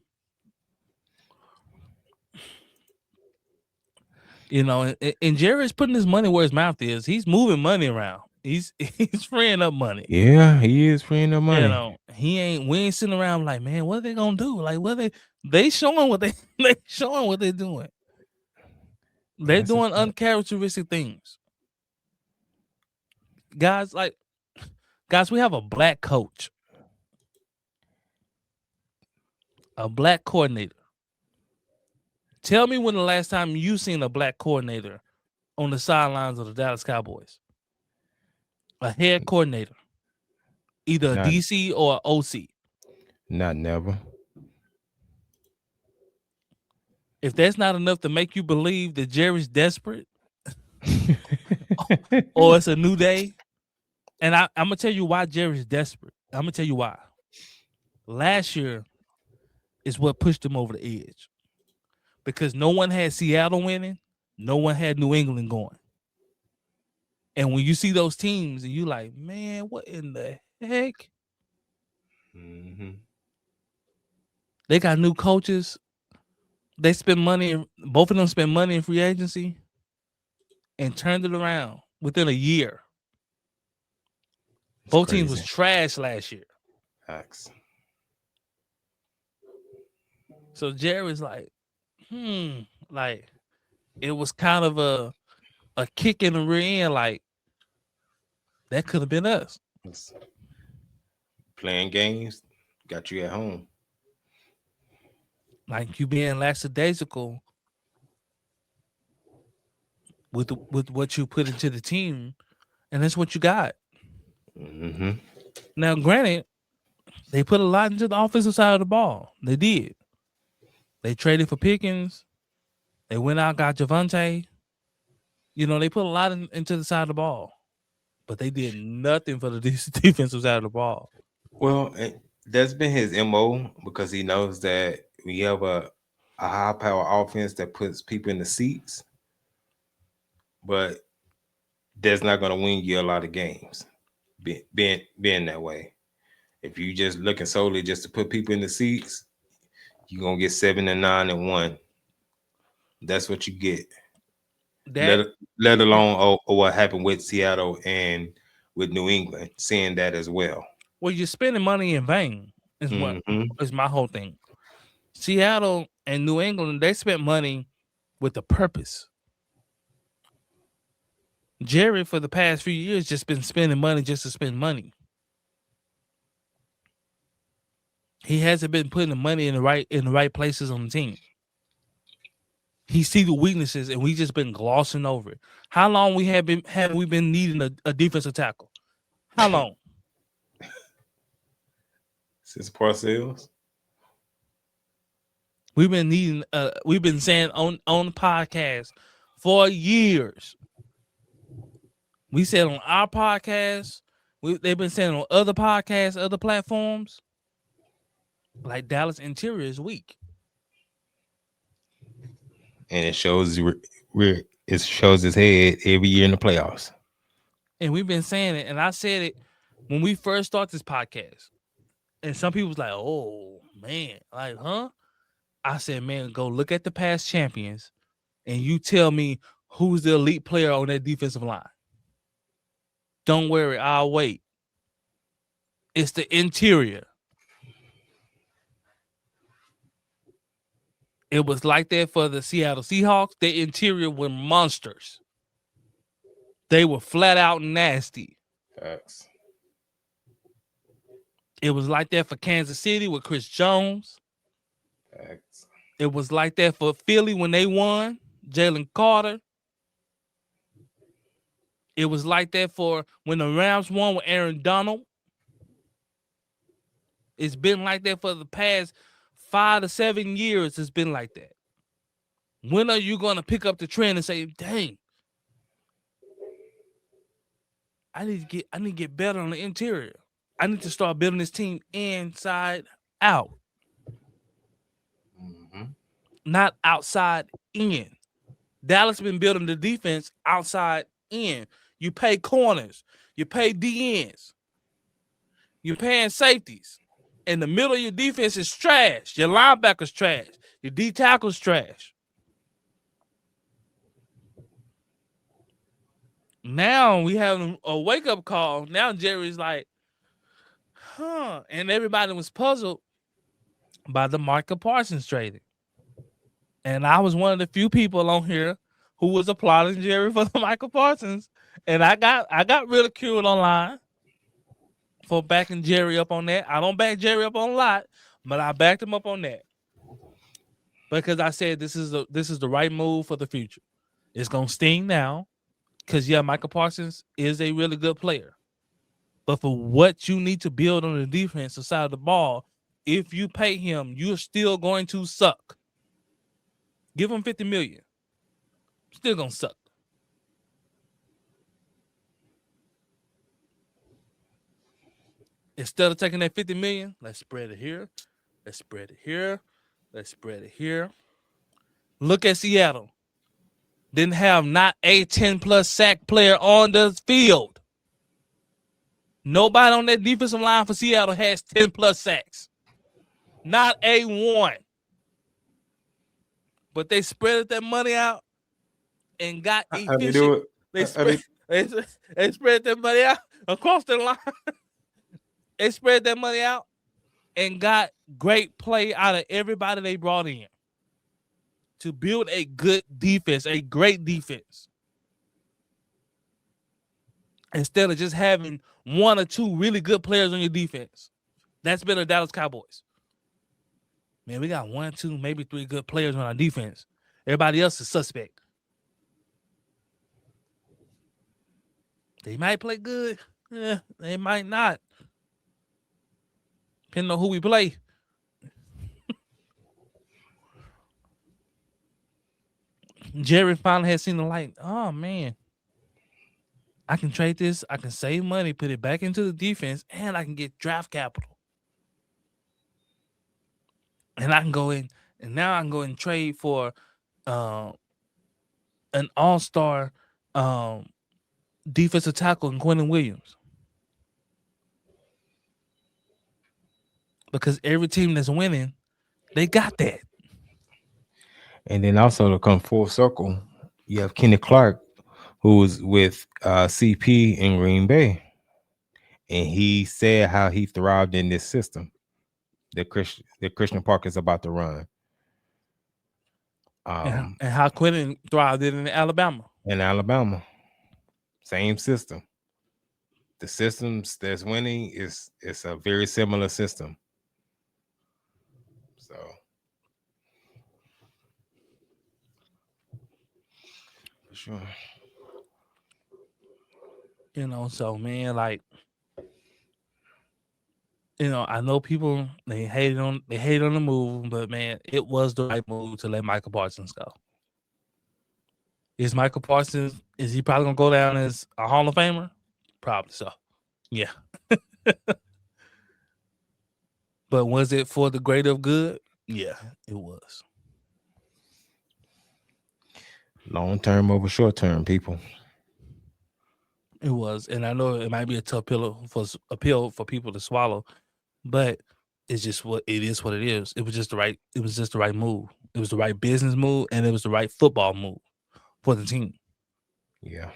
and Jerry's putting his money where his mouth is. He's moving money around. He's freeing up money. Yeah, he is freeing up money. We ain't sitting around like, man, what are they gonna do? Like, they showing what they showing what they're doing. They're doing uncharacteristic things. Guys, we have a black coach, a black coordinator. Tell me when the last time you seen a black coordinator on the sidelines of the Dallas Cowboys. A head coordinator, either a DC or an OC. Not never. If that's not enough to make you believe that Jerry's desperate, or it's a new day, and I'm gonna tell you why Jerry's desperate. I'm gonna tell you why. Last year is what pushed him over the edge, because no one had Seattle winning, no one had New England going. And when you see those teams, and you like, man, what in the heck? Mm-hmm. They got new coaches. They spend money. Both of them spent money in free agency and turned it around within a year. Both teams was trash last year. Facts. So Jerry's like, like it was kind of a kick in the rear end. Like that could have been us. Playing games got you at home. Like you being lackadaisical with what you put into the team, and that's what you got. Mm-hmm. Now, granted, they put a lot into the offensive side of the ball. They did. They traded for Pickens. They went out, got Javonte. They put a lot into the side of the ball, but they did nothing for the defensive side of the ball. Well, that's been his MO, because he knows that we have a high power offense that puts people in the seats, but that's not going to win you a lot of games. Being that way, if you just looking solely just to put people in the seats, you're gonna get 7-9-1. That's what you get. Let alone what happened with Seattle and with New England, seeing that as well. Well, you're spending money in vain is what is my whole thing. Seattle and New England, they spent money with a purpose. Jerry, for the past few years, just been spending money just to spend money. He hasn't been putting the money in the right places on the team. He see the weaknesses, and we just been glossing over it. How long have we been needing a defensive tackle? How long? Since Parcells. We've been needing. We've been saying on the podcast for years. We said on our podcast. They've been saying on other podcasts, other platforms. Like Dallas interior is weak, and it shows it shows his head every year in the playoffs. And we've been saying it, and I said it when we first started this podcast. And some people was like, "Oh man, like, huh?" I said, "Man, go look at the past champions, and you tell me who's the elite player on that defensive line." Don't worry, I'll wait. It's the interior. It was like that for the Seattle Seahawks. Their interior were monsters. They were flat out nasty. Facts. It was like that for Kansas City with Chris Jones. Facts. It was like that for Philly when they won, Jalen Carter. It was like that for when the Rams won with Aaron Donald. It's been like that for the past 5 to 7 years. It's been like that. When are you going to pick up the trend and say, dang, I need to get better on the interior. I need to start building this team inside out, not outside in. Dallas been building the defense outside in. You pay corners, you pay DNs, you're paying safeties. In the middle of your defense is trash. Your linebackers trash. Your D tackles trash. Now we have a wake-up call. Now Jerry's like, and everybody was puzzled by the Micah Parsons trading. And I was one of the few people on here who was applauding Jerry for the Michael Parsons. And I got ridiculed online for backing Jerry up on that. I don't back Jerry up on a lot, but I backed him up on that. Because I said this is the right move for the future. It's gonna sting now. Because Michael Parsons is a really good player. But for what you need to build on the defensive side of the ball, if you pay him, you're still going to suck. Give him $50 million. Still gonna suck. Instead of taking that $50 million, let's spread it here. Let's spread it here. Let's spread it here. Look at Seattle. Didn't have not a 10+ sack player on the field. Nobody on that defensive line for Seattle has 10+ sacks. Not a one. But they spread that money out and got efficient. They spread that money out across the line. They spread that money out and got great play out of everybody they brought in to build a good defense, a great defense. Instead of just having one or two really good players on your defense. That's been the Dallas Cowboys. Man, we got 1, 2, maybe 3 good players on our defense. Everybody else is suspect. They might play good. Yeah, they might not. Depending on who we play. Jerry finally has seen the light. Oh, man. I can trade this. I can save money, put it back into the defense, and I can get draft capital. And I can go in, and now I can go and trade for an all-star defensive tackle in Quentin Williams. Because every team that's winning, they got that. And then also to come full circle, you have Kenny Clark, who was with CP in Green Bay. And he said how he thrived in this system that Christian Park is about to run. And how Quentin thrived in Alabama. In Alabama. Same system. The systems that's winning is a very similar system. So for sure. So man, like, I know people they hate on the move, but man, it was the right move to let Michael Parsons go. Is Michael Parsons, is he probably gonna go down as a Hall of Famer? Probably so. Yeah. But was it for the greater good? Yeah, it was. Long term over short term, people. It was, and I know it might be a tough pill for people to swallow, but it's just what it is. What it is. It was just the right. It was just the right move. It was the right business move, and it was the right football move for the team. Yeah.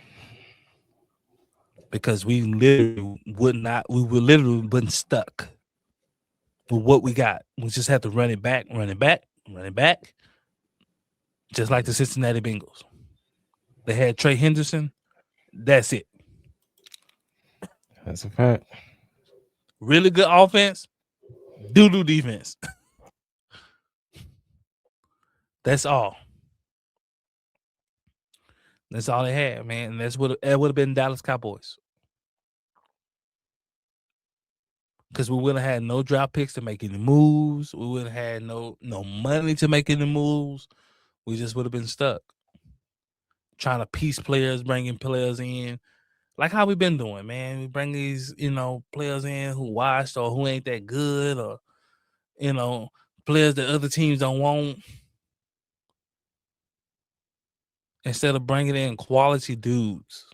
Because we literally wouldn't been stuck with what we got. We just had to run it back, just like the Cincinnati Bengals. They had Trey Henderson. That's it. That's a fact. Really good offense, doo-doo defense. That's all. That's all they had, man. And that's what it would have been Dallas Cowboys. Because we would have had no draft picks to make any moves. We would have had no money to make any moves. We just would have been stuck. Trying to piece players, bringing players in. like how we been doing, man. We bring these, players in who washed or who ain't that good, or players that other teams don't want, instead of bringing in quality dudes.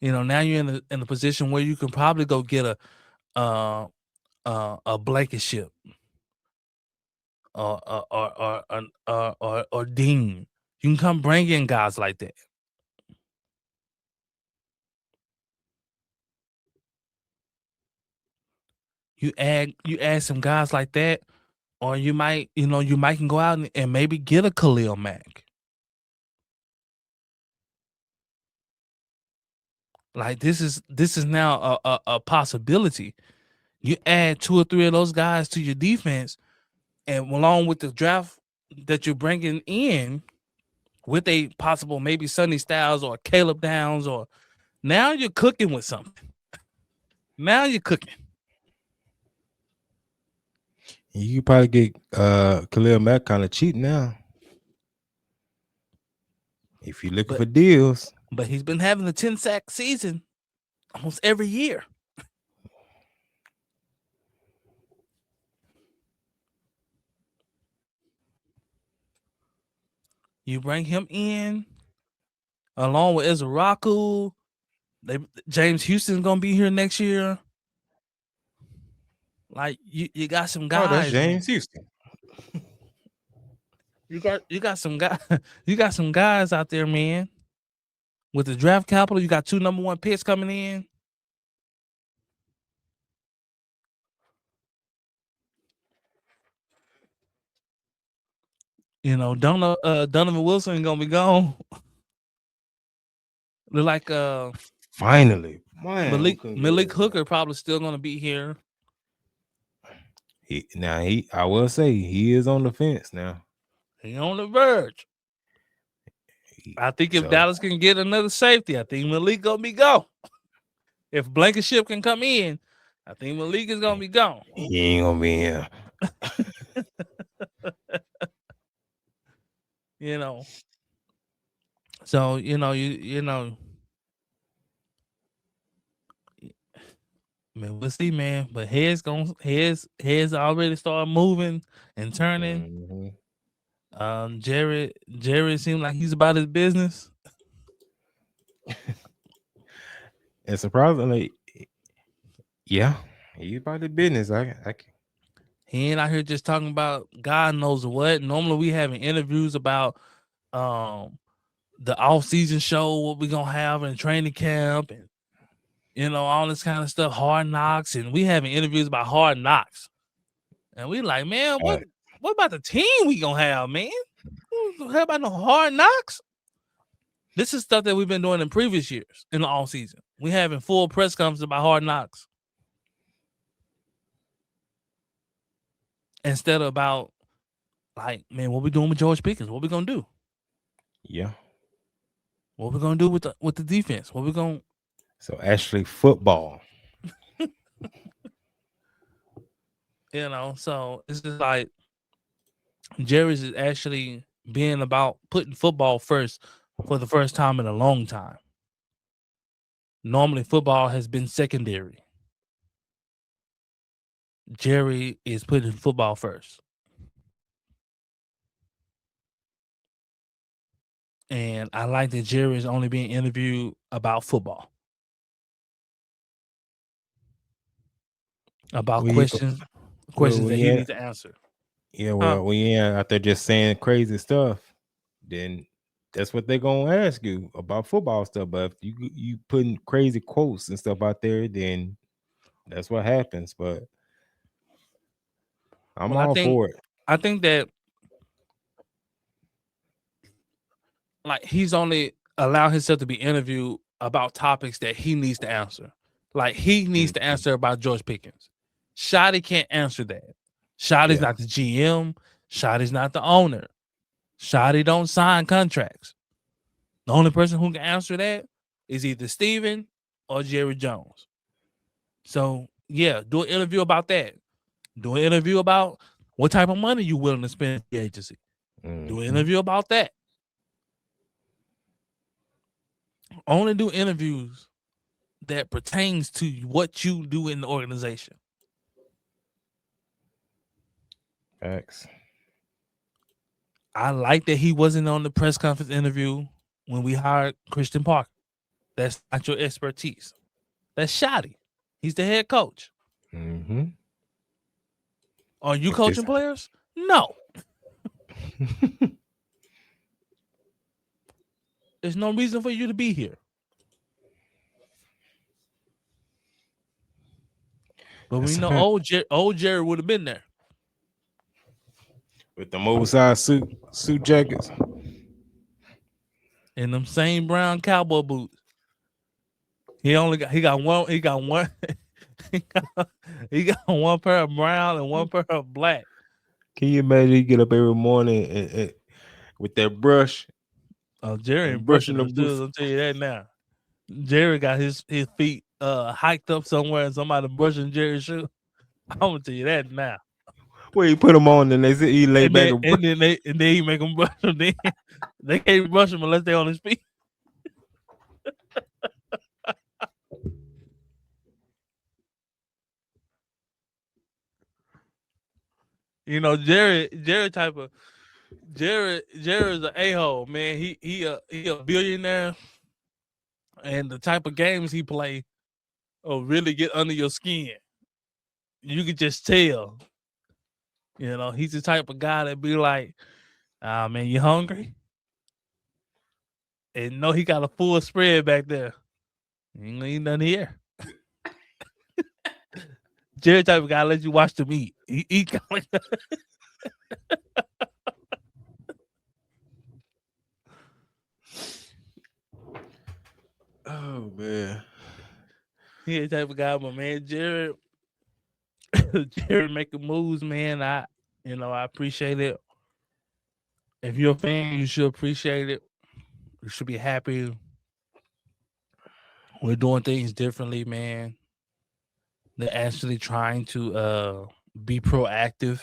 Now you're in a position where you can probably go get a Blankenship or Dean. You can come bring in guys like that. You add some guys like that, or you might can go out and maybe get a Khalil Mack. Like this is now a possibility. You add 2 or 3 of those guys to your defense, and along with the draft that you're bringing in, with a possible maybe Sonny Styles or Caleb Downs, or now you're cooking with something. Now you're cooking. You could probably get Khalil Mack kind of cheap now. If you're looking for deals. But he's been having a 10-sack season almost every year. You bring him in along with Ezraku. James Houston's gonna be here next year. Like you got some guys. Oh, that's James Houston. You got some guys. You got some guys out there, man. With the draft capital, you got 2 number 1 picks coming in. Donovan Wilson gonna be gone. Look like finally, man, Malik Hooker probably still gonna be here. I will say he is on the fence now. He on the verge. I think if Dallas can get another safety, I think Malik gonna be gone. If Blankenship can come in, I think Malik is gonna be gone. He ain't gonna be here. So man, we'll see, man. But heads already start moving and turning. Mm-hmm. Jared seems like he's about his business. And surprisingly, yeah, he's about his business. He ain't out here just talking about God knows what. Normally we having interviews about the off-season show, what we gonna have in training camp, and all this kind of stuff, Hard Knocks, and we having interviews about Hard Knocks. And we like, man, what about the team we gonna have, man? How about no Hard Knocks? This is stuff that we've been doing in previous years in the off season. We having full press conferences about Hard Knocks instead of about, like, man, what we doing with George Pickens? What we gonna do? Yeah. What we gonna do with the defense? What we gonna? So actually, football. So it's just like Jerry's is actually being about putting football first for the first time in a long time. Normally, football has been secondary. Jerry is putting football first. And I like that Jerry is only being interviewed about football. About questions that he needs to answer. Yeah, well, when you're out there just saying crazy stuff, then that's what they're gonna ask you about football stuff. But if you putting crazy quotes and stuff out there, then that's what happens. But I'm all for it. I think that like he's only allowed himself to be interviewed about topics that he needs to answer. Like he needs to answer about George Pickens. Shotty can't answer that. Shotty's not the GM. Shotty's not the owner. Shotty don't sign contracts. The only person who can answer that is either Steven or Jerry Jones. So, yeah, do an interview about that. Do an interview about what type of money you willing to spend at the agency. Do an interview about that. Only do interviews that pertains to what you do in the organization. Facts. I like that he wasn't on the press conference interview when we hired Christian Parker. That's not your expertise. That's shoddy. He's the head coach. Mm-hmm. Are you coaching players? No. There's no reason for you to be here. But we know old Jerry would have been there with them oversized suit jackets and them same brown cowboy boots. He got one he got one pair of brown and one pair of black. Can you imagine he get up every morning and with that brush? Oh, Jerry ain't brushing the shoes. I'll tell you that now. Jerry got his feet hiked up somewhere and somebody brushing Jerry's shoe. I'm gonna tell you that now. Well, he put them on and they said he lay back and then he make them brush them. They can't brush them unless they're on his feet. You know, Jerry is an a-hole, man. He a billionaire, and the type of games he play will really get under your skin. You could just tell. You know, he's the type of guy that be like, man, you hungry? And know he got a full spread back there. You ain't gonna eat nothing here. Jerry type of guy let you watch them eat. He eat like that. Oh man. He the type of guy, but man, Jerry making moves, man. I appreciate it. If you're a fan, you should appreciate it. You should be happy. We're doing things differently, man. They're actually trying to be proactive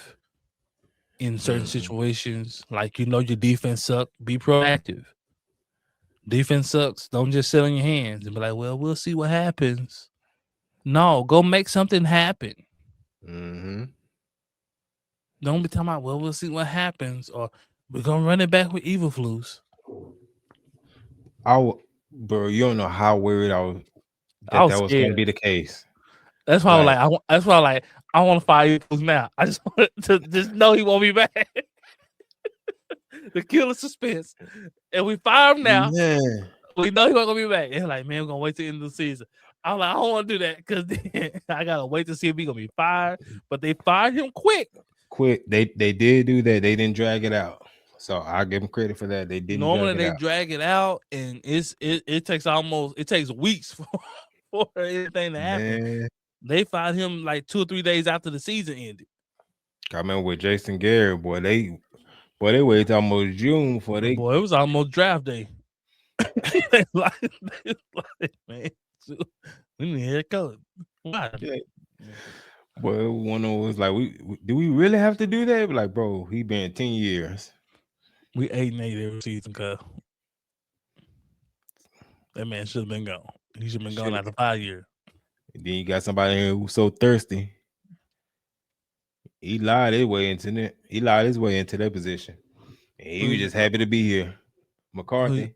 in certain situations. Like, your defense sucks. Be proactive. Defense sucks. Don't just sit on your hands and be like, well, we'll see what happens. No, go make something happen. Mm-hmm. Don't be talking about, well, we'll see what happens, or we're gonna run it back with evil flus. Bro, you don't know how worried I was that was going to be the case. That's why I was like, I want to fire evil flus now. I just want to just know he won't be back. The killer suspense, and we fire him now. Man. We know he wasn't gonna be back. They're like, man, we're gonna wait till the end of the season. I'm like, I don't want to do that because then I gotta wait to see if he's gonna be fired. But they fired him quick. They did do that. They didn't drag it out. So I give them credit for that. They didn't. Normally drag it out, and it takes weeks for anything to happen. Man. They fired him like 2 or 3 days after the season ended. I remember with Jason Garrett, they waited almost June for they. Boy, it was almost draft day. Man, we need head coach. Why? Yeah. Well, one of them was like, do we really have to do that? Like, bro, he been 10 years. We 8-8 every season, cuz that man should have been gone. He should have been gone after 5 years. And then you got somebody here who's so thirsty. He lied his way into that position. And he was just happy to be here. McCarthy.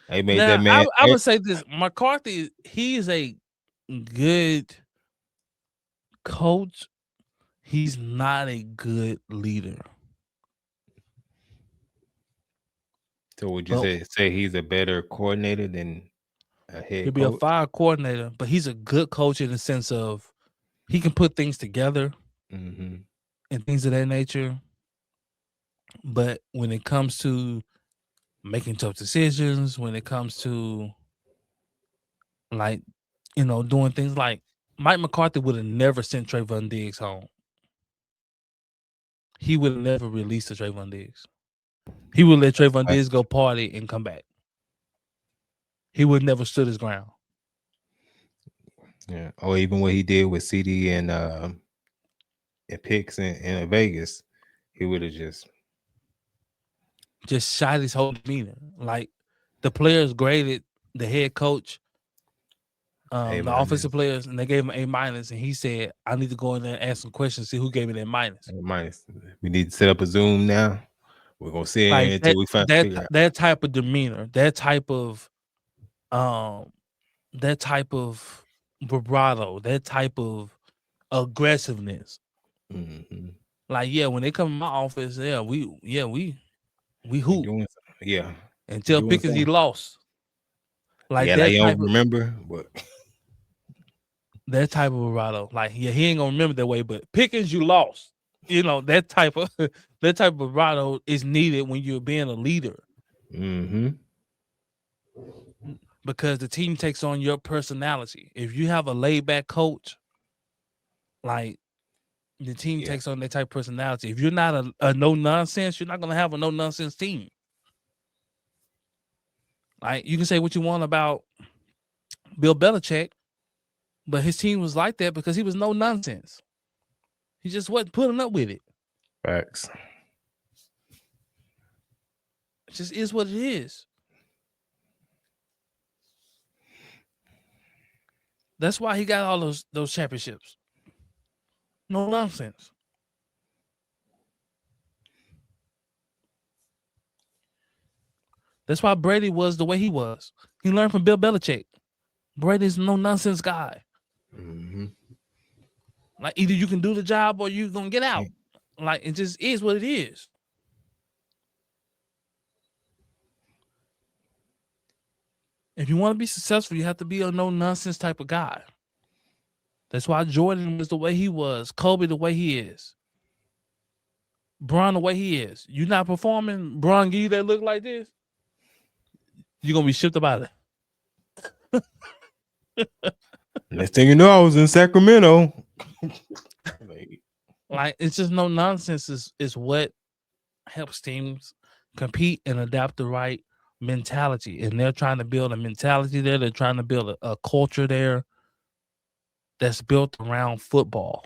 They made that man. I would say this: McCarthy, he's a good coach. He's not a good leader. So would you say he's a better coordinator than a head coach? He'll be a fire coordinator, but he's a good coach in the sense of he can put things together and things of that nature. But when it comes to making tough decisions, when it comes to doing things like Mike McCarthy would have never sent Trayvon Diggs home. He would have never released the Trayvon Diggs. He would let Trayvon Diggs go party and come back. He would never stood his ground. Yeah. Or even what he did with CD and Picks in Vegas, he would have just. just shot his whole demeanor. Like the players graded the head coach, the offensive players, and they gave him A-, and he said, "I need to go in there and ask some questions, see who gave me that minus." A-. We need to set up a Zoom now. We're gonna sit Like here until we find figure out. That type of demeanor, that type of vibrato, that type of aggressiveness. Mm-hmm. Like, yeah, when they come in my office, we hoop. Yeah. Until Pickens he lost. Like yeah, that like you type don't remember, but that type of vibrato. Like, yeah, he ain't gonna remember that way, but Pickens, you lost. You know, that type of vibrato is needed when you're being a leader. Mm-hmm. Because the team takes on your personality. If you have a laid back coach, like the team takes on that type of personality. If you're not a no nonsense, you're not gonna have a no nonsense team. Like, you can say what you want about Bill Belichick, but his team was like that because he was no nonsense. He just wasn't putting up with it. Facts. It just is what it is. That's why he got all those championships. No nonsense. That's why Brady was the way he was. He learned from Bill Belichick. Brady's no nonsense guy. Mm-hmm. Like, either you can do the job or you're gonna get out. Like, it just is what it is. If you want to be successful, you have to be a no nonsense type of guy. That's why Jordan was the way he was, Kobe the way he is, Bron the way he is. You not performing, Bron give you that look like this, you're gonna be shipped about it. Next thing you know, I was in Sacramento. Like, it's just no nonsense is what helps teams compete and adapt the right mentality. And they're trying to build a mentality there. They're trying to build a culture there that's built around football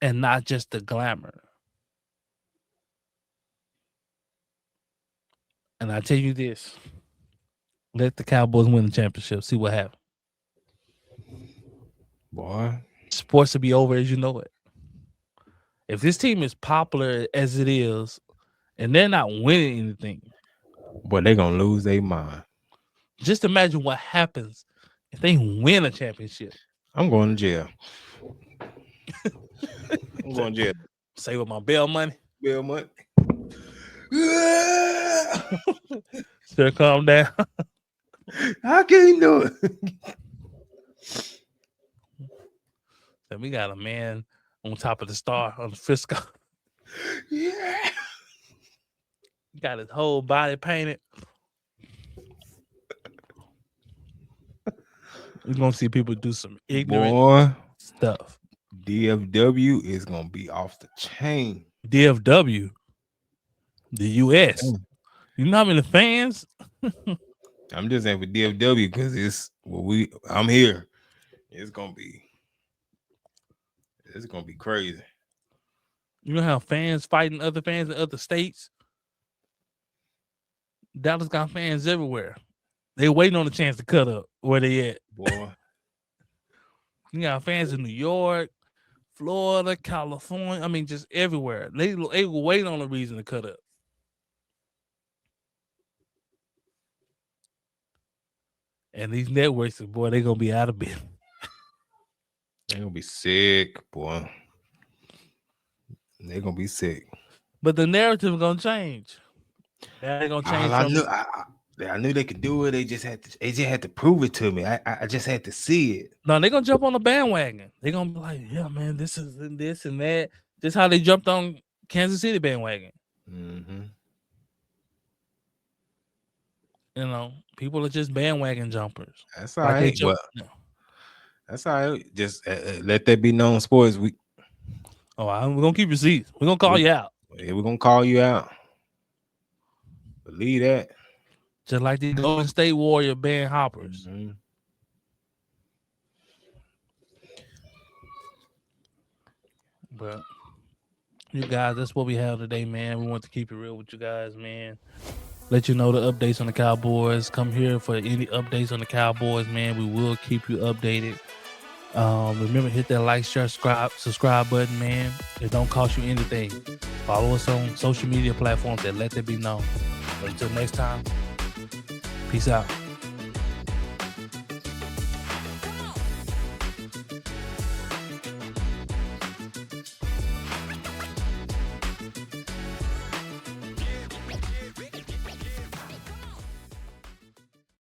and not just the glamour. And I tell you this, let the Cowboys win the championship. See what happens. Boy, sports will be over as you know it. If this team is popular as it is, and they're not winning anything, boy, they're gonna lose their mind. Just imagine what happens if they win a championship. I'm going to jail. I'm going to jail. Save up my bail money. Bail money. Sir, calm down. I can't do it. So we got a man on top of the star on the Frisco. Yeah. Got his whole body painted. We're gonna see people do some ignorant stuff. DFW is gonna be off the chain. DFW, the US. You know how many fans? I'm just saying for DFW because it's I'm here. It's gonna be crazy. You know how fans fighting other fans in other states? Dallas got fans everywhere. They waiting on a chance to cut up where they at. Boy. You got fans in New York, Florida, California. I mean, just everywhere. They wait on a reason to cut up. And these networks, boy, they're gonna be out of business. They're gonna be sick, boy. They're gonna be sick. But the narrative is gonna change. They're gonna change. I knew they could do it. They just had to prove it to me. I just had to see it. No, they're gonna jump on the bandwagon. They're gonna be like, yeah, man, this is this and that. Just how they jumped on Kansas City bandwagon. Mm-hmm. You know, people are just bandwagon jumpers. That's all right. That's all right. Just let that be known, sports. We're gonna keep receipts. We're gonna call you out. Yeah, we're gonna call you out. Believe that. Just like the Golden State Warrior band hoppers. Mm-hmm. But You guys, that's what we have today, man. We want to keep it real with you guys, man. Let you know the updates on the Cowboys. Come here for any updates on the Cowboys, man. We will keep you updated. Remember, hit that like, share, subscribe button, man. It don't cost you anything. Follow us on social media platforms that let that be known. But until next time, peace out.